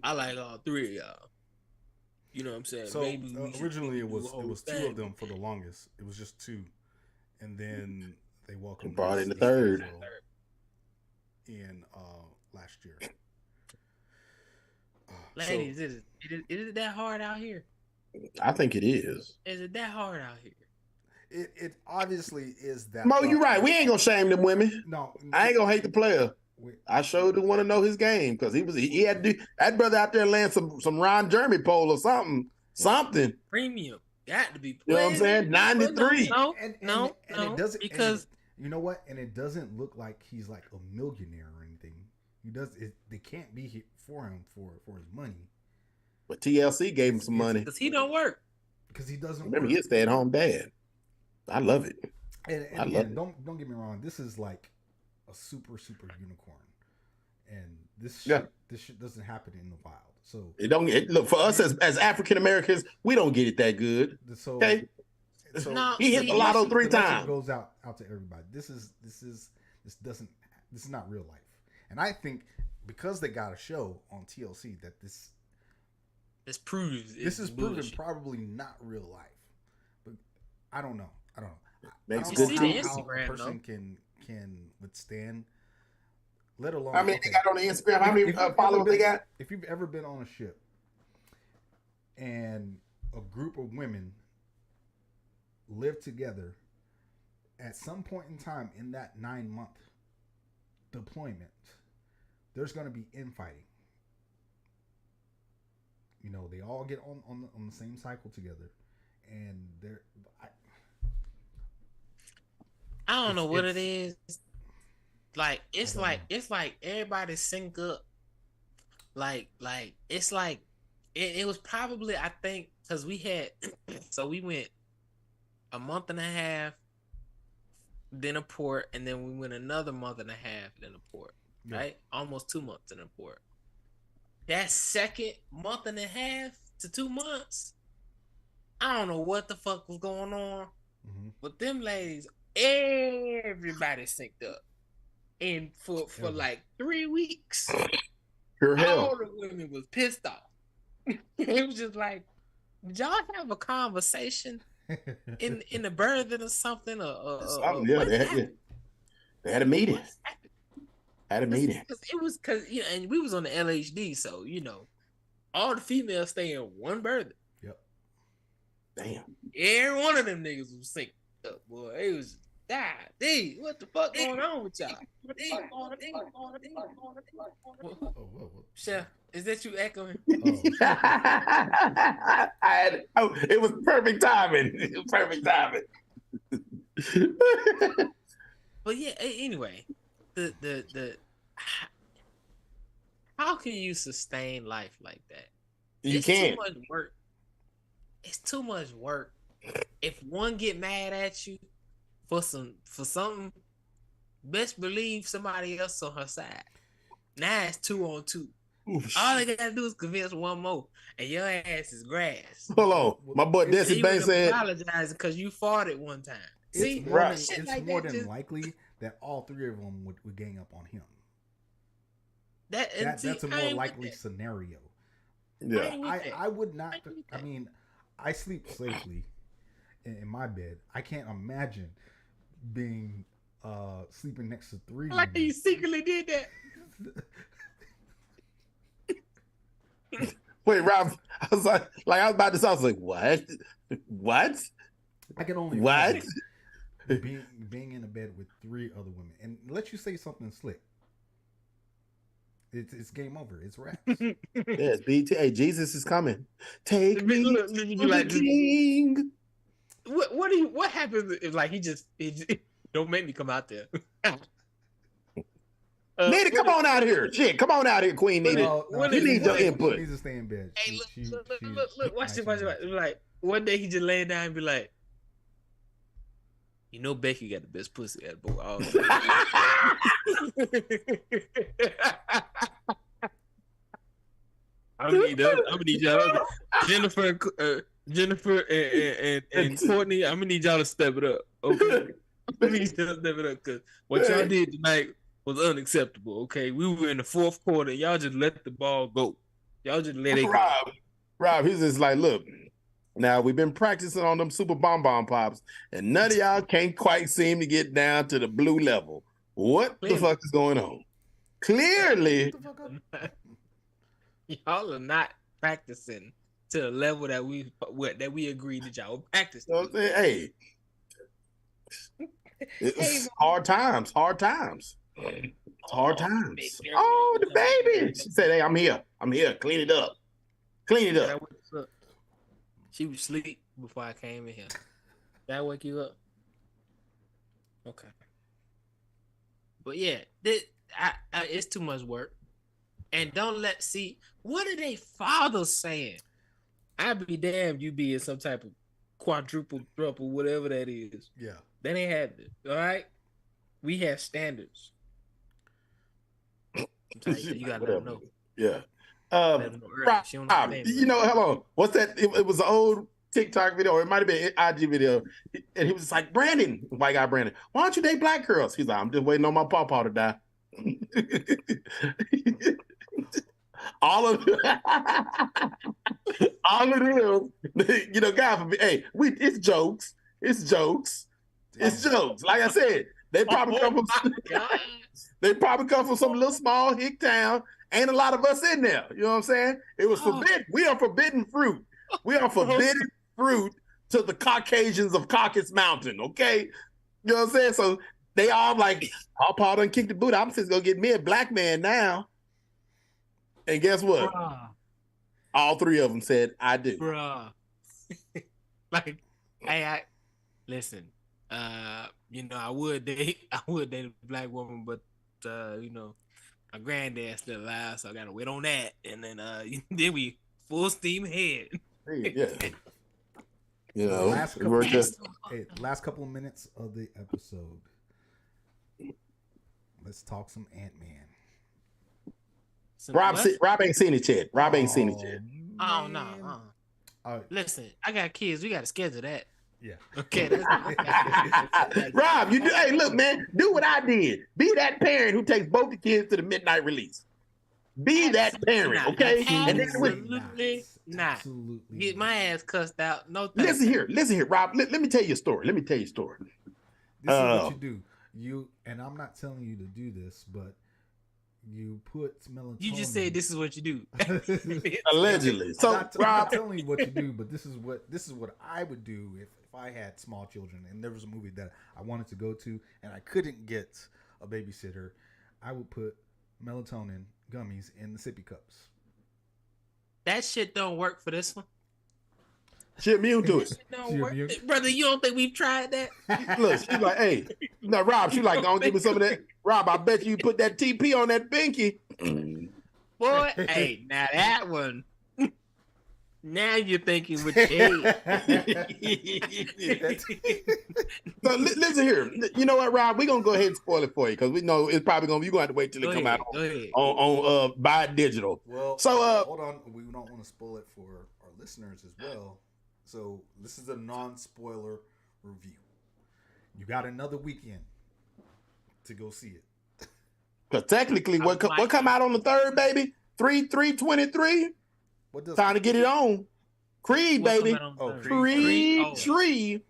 I like all 3 of y'all. You know what I'm saying? So Maybe originally it was do a whole 2 thing. of them for the longest. It was just 2, and then they welcomed Brought in the this 3rd. individual in last year. Ladies, is it that hard out here? I think it is. Is it that hard out here? It obviously is that. Mo, you right. We ain't gonna shame them women. No, I ain't gonna hate the player. we- I sure do want to know his game because he had to do that brother out there land some Ron Jeremy pole or something. Premium got to be. You know what I'm saying? 93. No, and no, it doesn't because you know what? And it doesn't look like he's like a millionaire or anything. He does. They can't be here for him for his money But TLC gave him some money. because he don't work. because he doesn't. Remember, work. he a stay-at-home dad. I love it. And I love again, it. don't get me wrong. This is like a super unicorn, and this Yeah. shit doesn't happen in the wild. So Look for us as African Americans, we don't get it that good. so Okay. so No, He hit see, the lotto listen, 3 the message times. goes out to everybody. This is not real life, and I think because they got a show on TLC that this This proves is proven bullshit. probably not real life, but I don't know. Makes I good don't know sense. how a Instagram, person can withstand, let alone How many okay. they got on the Instagram? How many If you've ever followers they been- got? If you've ever been on a ship and a group of women live together, at some point in time in that 9-month deployment, there's going to be infighting. You know, they all get on the same cycle together, and I don't know what it it's- is. Like it's I don't like know. it's like everybody sync up. Like it's like it was probably I think because we had so we went a month and a half, then a port, and then we went another month and a half, then a port. Yeah. Right? Almost 2 months in a port. That second month and a half to 2 months, I don't know what the fuck was going on, but them ladies, everybody synced up. And for like 3 weeks, Pure hell. all the women was pissed off. It was just like, did y'all have a conversation in the berthing or something? Yeah, they had a meeting. Had a meeting. Because and we was on the LHD, so all the females stay in one berth. Yep. Damn. Every one of them niggas was synced up, boy. It was what the fuck going on with y'all? Chef, is that you echoing? It was perfect timing. It was perfect timing. But yeah, anyway, the how can you sustain life like that? You It's can't. too much work. It's too much work. If one get mad at you for something, best believe somebody else on her side. Now it's 2 on 2. All they gotta do is convince one more, and your ass is grass. Hold on, my boy Desi Banks said, apologize because you farted one time. See, It's more than likely that all 3 of them would gang up on him. That's a more likely scenario. Yeah, I would not. I mean, I sleep safely in my bed. I can't imagine being sleeping next to 3. Like you secretly did that. Wait, Rob. I was about to say, I was like, what? I can only what? Being in a bed with 3 other women, and let you say something slick. It's game over. It's wraps. Yes, BT. Hey, Jesus is coming. Take me to the King. What happens if he just don't make me come out there? Nita, come on out here. Shit, come on out here, Queen Nita. You need your input. She needs to stay in bed. Hey, look, watch it. Like one day he just laying down and be like, Becky got the best pussy at boy. I'm gonna need y'all, Jennifer and Courtney. I'm gonna need y'all to step it up, okay? I'm gonna need y'all to step it up because what y'all did tonight was unacceptable. Okay, we were in the 4th quarter. Y'all just let the ball go. Y'all just let it go. Rob, he's just like, look. Now we've been practicing on them super bomb pops, and none of y'all can't quite seem to get down to the blue level. What the fuck is going on? Clearly, y'all are not practicing to the level that we agreed that y'all were practicing. You know what I'm saying? Hey, it's hard times. Oh, the baby. She said, "Hey, I'm here. Clean it up. She was asleep before I came in here. Did I wake you up? Okay. But yeah, it's too much work. And what are they fathers saying? I'd be damned you be in some type of quadruple, triple, whatever that is. Yeah. They ain't had it. All right? We have standards. You gotta let them know. Yeah. Rob, hello. What's that? It was an old TikTok video, or it might have been an IG video, and he was just like, Brandon, white guy Brandon, why don't you date black girls? He's like, I'm just waiting on my pawpaw to die. all of them, God, hey, it's jokes. Like I said, they probably come from some little small hick town. Ain't a lot of us in there. You know what I'm saying? It was forbidden. We are forbidden fruit. We are forbidden fruit to the Caucasians of Caucasus Mountain. Okay, you know what I'm saying? So they all like, Paul done kicked the boot. I'm just gonna get me a black man now. And guess what? Bruh. All 3 of them said, "I do." Bruh. Like, hey, listen. I would date a black woman, but my granddad's still alive, so I gotta wait on that. And then then we full steam ahead. Yeah. You know, Last it couple, worked out. last couple of minutes of the episode. Let's talk some Ant-Man. Rob ain't seen it yet. Rob ain't seen it yet. Oh no. Listen, I got kids. We got to schedule that. Yeah. Okay. Rob, you do. Hey, look, man, do what I did. Be that parent who takes both the kids to the midnight release. Be that parent, okay? And then Absolutely not. Absolutely. Get my ass cussed out. No thanks. listen here, Rob. Let me tell you a story. This is what you do. And I'm not telling you to do this, but you put melatonin. You just said this is what you do. Allegedly. So I'm not telling you what you do, but this is what I would do if I had small children and there was a movie that I wanted to go to and I couldn't get a babysitter. I would put melatonin gummies in the sippy cups. That shit don't work for this one. she immune to it. Don't work. Brother, you don't think we've tried that? Look, she's like, hey, no, Rob, she like, don't give me some of that. Rob, I bet you put that TP on that binky. Boy, hey, now that one. Now you're thinking with your head. So listen here. You know what, Rob? We're gonna go ahead and spoil it for you because we know it's probably gonna you're gonna have to wait till it come out on buy it digital. Well, so hold on, we don't want to spoil it for our listeners as well. So this is a non-spoiler review. You got another weekend to go see it. Because technically, what come out on the 3rd, baby? 3/3/23. What does Time to get it on. Creed, baby. Creed.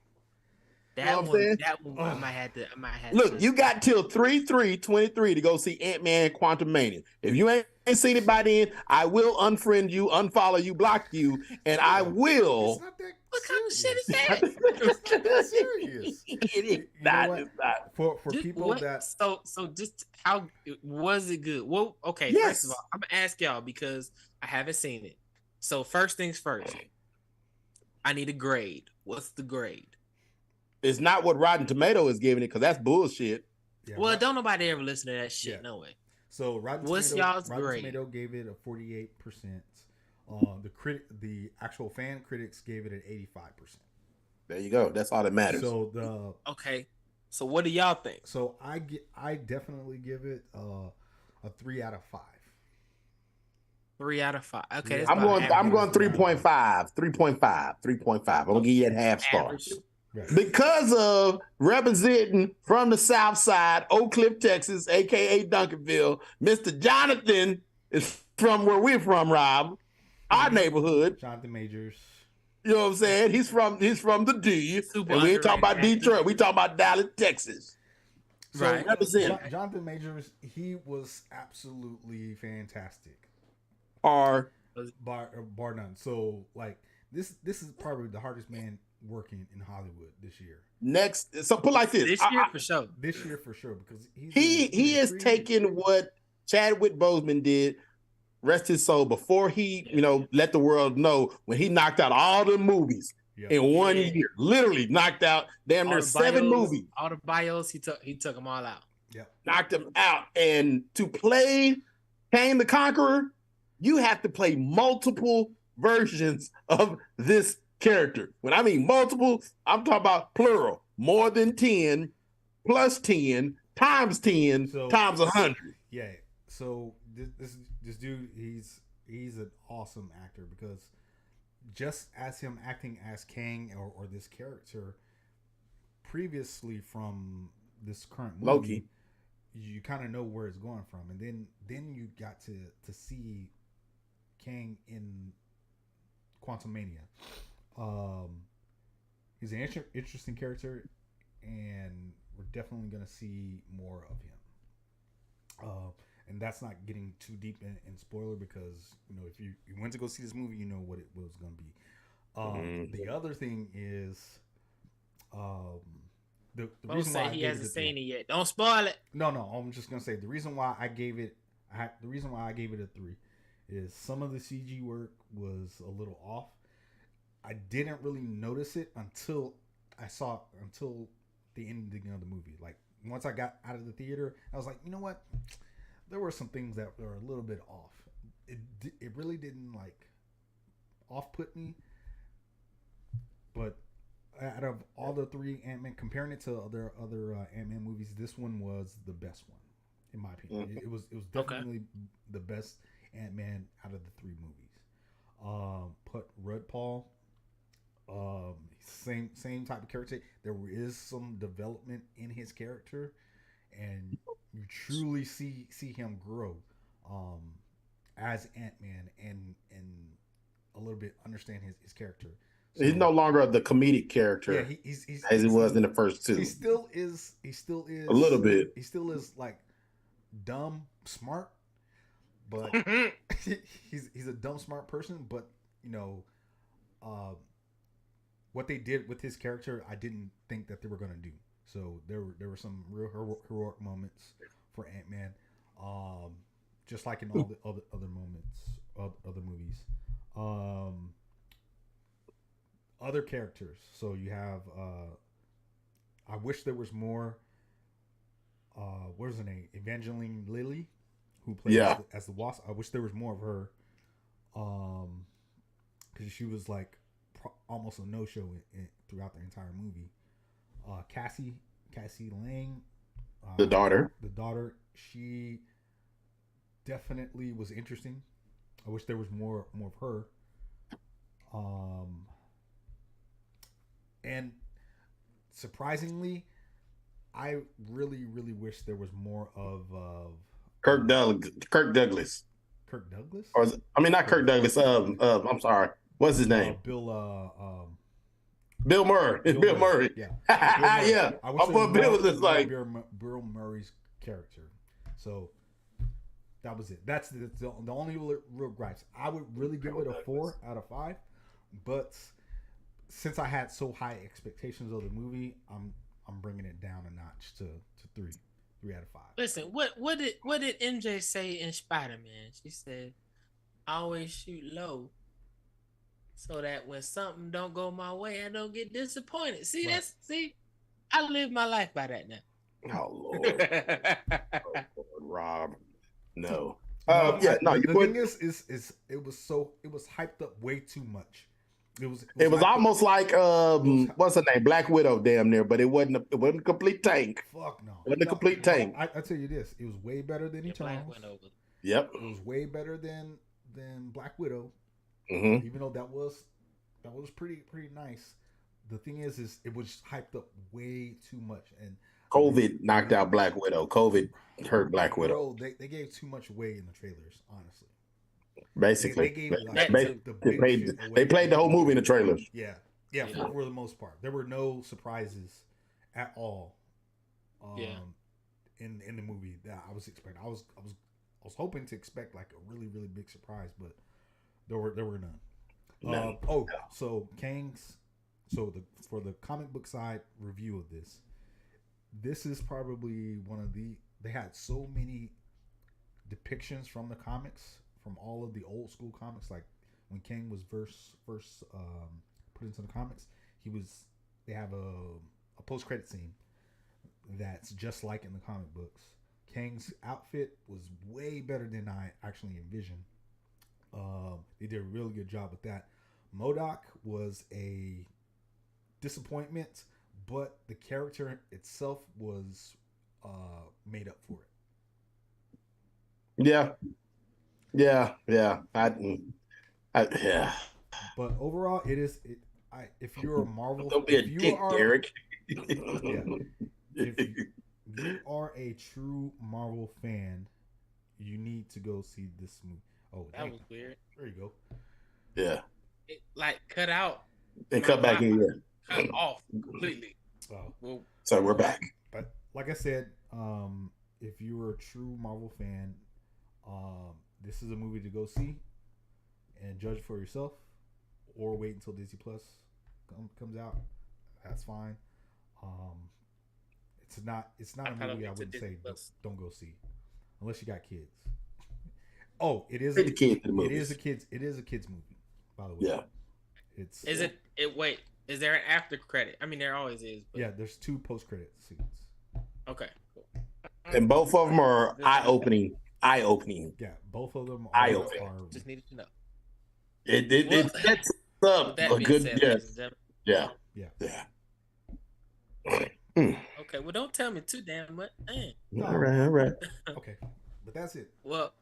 That one, I might have to. Look, you got till 3/3/23 to go see Ant-Man Quantumania. If you ain't seen it by then, I will unfriend you, unfollow you, block you, and I will. It's not that What kind of shit is that? It's not that serious. It is not. It's not. For people that so just how was it good? Well, okay. Yes. First of all, I'm gonna ask y'all because I haven't seen it. So first things first, I need a grade. What's the grade? It's not what Rotten Tomato is giving it because that's bullshit. yeah, Well, don't nobody ever listen to that shit. Yeah. No way. So Rotten What's Tomato, y'all's Rotten grade? Tomato gave it a 48%. The actual fan critics gave it an 85%. There you go. That's all that matters. So Okay. So what do y'all think? I definitely give it a 3 out of 5. 3 out of 5. Okay. Yeah. that's I'm about going average. 3.5. 3.5. I'm gonna give you that half star. Average. Right. Because of representing from the South Side, Oak Cliff, Texas, aka Duncanville, Mr. Jonathan is from where we're from, Rob, our neighborhood. Jonathan Majors. You know what I'm saying? He's from the D. Super And we ain't talking about underrated Detroit. We talking about Dallas, Texas. So Right. represent Jonathan Majors, he was absolutely fantastic. our Bar none. So like this is probably the hardest man working in Hollywood this year. next. So put like this. This year for sure. This year for sure because He is taking what Chadwick Boseman did, rest his soul, before he, let the world know when he knocked out all the movies in 1 Yeah. year. Literally knocked out damn All near the 7 bios- movies. All the bios, he took them all out. Knocked them out. And to play Kang the Conqueror, you have to play multiple versions of this character. When I mean multiple, I'm talking about plural. More than 10, plus 10, times 10, So- times 100. Yeah. So this dude, he's an awesome actor because just as him acting as Kang or this character previously from this current movie, Loki, you kind of know where it's going from, and then you got to see Kang in Quantumania. He's an interesting character, and we're definitely going to see more of him. And that's not getting too deep in spoiler because if you went to go see this movie, you know what it was going to be. The other thing is, the reason why I he gave hasn't it seen it yet. Don't spoil it. No, I'm just gonna say the reason why I gave it a 3 is some of the CG work was a little off. I didn't really notice it until the ending of the movie. Like once I got out of the theater, I was like, you know what? There were some things that were a little bit off. It really didn't like off put me, but out of all the three Ant-Man, comparing it to other Ant-Man movies, this one was the best one, in my opinion. It was definitely the best Ant-Man out of the three movies. Put Rudd Paul, same type of character. There is some development in his character, and you truly see him grow as Ant-Man and a little bit understand his character. So, he's no longer the comedic character, yeah, he's as he was in the first two. He still is a little bit. He still is like dumb smart, but he's a dumb smart person. But you know, what they did with his character, I didn't think that they were gonna do. So there were some real heroic moments for Ant-Man, just like in all the other movies. Other characters. So you have I wish there was more what is her name? Evangeline Lilly, who plays as the Wasp. I wish there was more of her. Because she was like almost a no-show throughout the entire movie. Cassie Lang, The daughter, she definitely was interesting. I wish there was more of her. And surprisingly, I really wish there was more of Kirk Douglas. Kirk Douglas? Or not Kirk Douglas. I'm sorry. What's his name? Bill Murray. It's Bill Murray. Yeah. Yeah. I wish Bill was just like Bill Murray's character. So that was it. That's the only real gripes. I would really give it a 4 out of 5, but since I had so high expectations of the movie, I'm bringing it down a notch to 3 out of 5. Listen, what did MJ say in Spider-Man? She said, "I always shoot low, so that when something don't go my way, I don't get disappointed." See, right. I live my life by that now. Oh Lord, Rob, no. The thing is it was hyped up way too much. It was almost like what's her name, Black Widow, damn near, but it wasn't a complete tank. Fuck no, it wasn't a complete tank. I tell you this, it was way better than Eternals. Yep, it was way better than Black Widow. Mm-hmm. Even though that was pretty nice. The thing is it was hyped up way too much, and COVID knocked out Black Widow. COVID hurt Black Widow. Bro, they gave too much away in the trailers, honestly. Basically, they played the whole movie in the trailers. Yeah. For the most part, there were no surprises at all. In the movie that I was expecting, I was hoping to expect like a really big surprise, but there were none. So Kang's. So for the comic book side review of this is probably one of they had so many depictions from the comics. From all of the old school comics, like when Kang was first put into the comics, they have a post credit scene that's just like in the comic books. Kang's outfit was way better than I actually envisioned. They did a really good job with that. MODOK was a disappointment, but the character itself was made up for it. Yeah. But overall, if you're a Marvel, don't be a dick, Derek. If you are a true Marvel fan, you need to go see this movie. Oh, that was weird. There you go. Yeah. It, like cut out and cut back in here. Cut off completely. Well, so we're back. But like I said, if you're a true Marvel fan, this is a movie to go see and judge for yourself, or wait until Disney Plus comes out. That's fine. It's not a movie I wouldn't say don't go see unless you got kids. Oh, it is a kids movie, by the way. Yeah. Wait, is there an after credit? I mean, there always is. But... Yeah, there's 2 post-credit scenes. Okay, cool. And both of them are eye-opening. Yeah, both of them are eye-opening. Just needed to know. It sets up a good, yeah. Yeah. Okay, well, don't tell me too damn much. Man. All right, all right. Okay, but that's it. Well,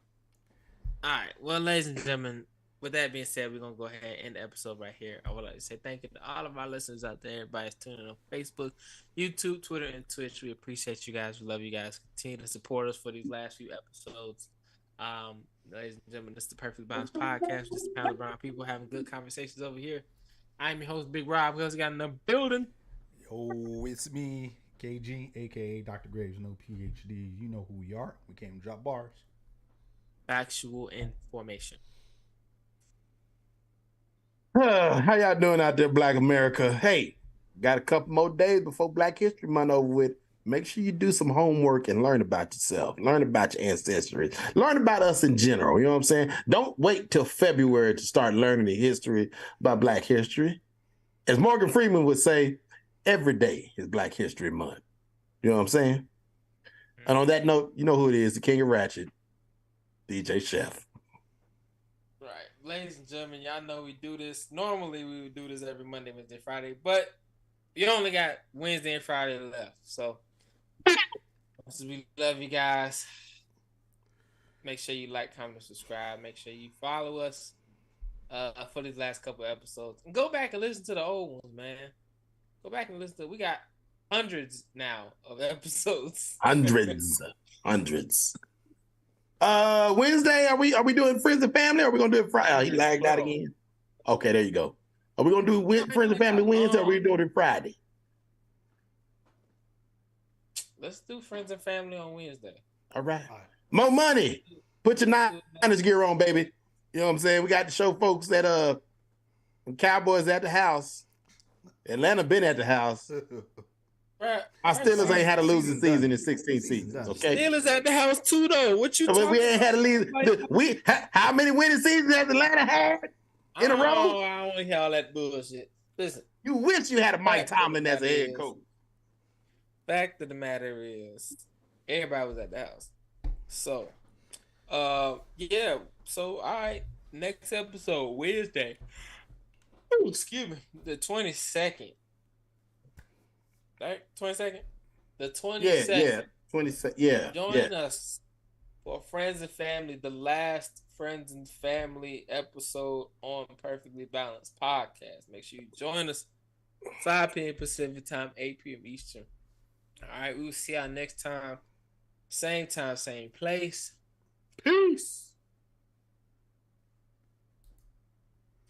all right. Well, ladies and gentlemen, with that being said, we're gonna go ahead and end the episode right here. I would like to say thank you to all of our listeners out there. Everybody's tuning in on Facebook, YouTube, Twitter, and Twitch. We appreciate you guys. We love you guys. Continue to support us for these last few episodes. Ladies and gentlemen, this is the Perfectly Balanced Podcast. Just a panel of brown people having good conversations over here. I'm your host, Big Rob. We also got in the building. Yo, it's me, KG, aka Dr. Graves, no PhD. You know who we are. We came to drop bars. Factual information. How y'all doing out there, Black America? Hey, got a couple more days before Black History Month over with. Make sure you do some homework and learn about yourself. Learn about your ancestry. Learn about us in general. You know what I'm saying? Don't wait till February to start learning the history about Black history. As Morgan Freeman would say, every day is Black History Month. You know what I'm saying? And on that note, you know who it is, the King of Ratchet, DJ Chef. Right. Ladies and gentlemen, y'all know we do this. Normally, we would do this every Monday, Wednesday, Friday, but you only got Wednesday and Friday left. So, we love you guys. Make sure you like, comment, subscribe. Make sure you follow us for these last couple episodes. And go back and listen to the old ones, man. Go back and listen to. We got hundreds now of episodes. Hundreds. Wednesday, are we doing Friends and Family, or are we gonna do it Friday? Oh, he lagged out again. Okay, there you go. Are we gonna do Friends and Family Wednesday, or are we doing it Friday? Let's do Friends and Family on Wednesday. All right. More money. Put your Niners gear on, baby. You know what I'm saying? We got to show folks that Cowboys at the house. Atlanta been at the house. Right. Our Steelers ain't had a losing season in 16 seasons. Okay. Steelers at the house too, though. What you talking We ain't had a losing. How many winning seasons has Atlanta had in a row? Oh, I don't want to hear all that bullshit. Listen. You wish you had a Mike Tomlin as a head coach. Fact of the matter is, everybody was at the house. So, yeah. So, all right. Next episode, Wednesday. Ooh, excuse me. The 22nd. Right? 22nd? The 22nd. Yeah. 22nd. Yeah. Join us for Friends and Family, the last Friends and Family episode on Perfectly Balanced Podcast. Make sure you join us 5 p.m. Pacific time, 8 p.m. Eastern. All right, we will see y'all next time. Same time, same place. Peace.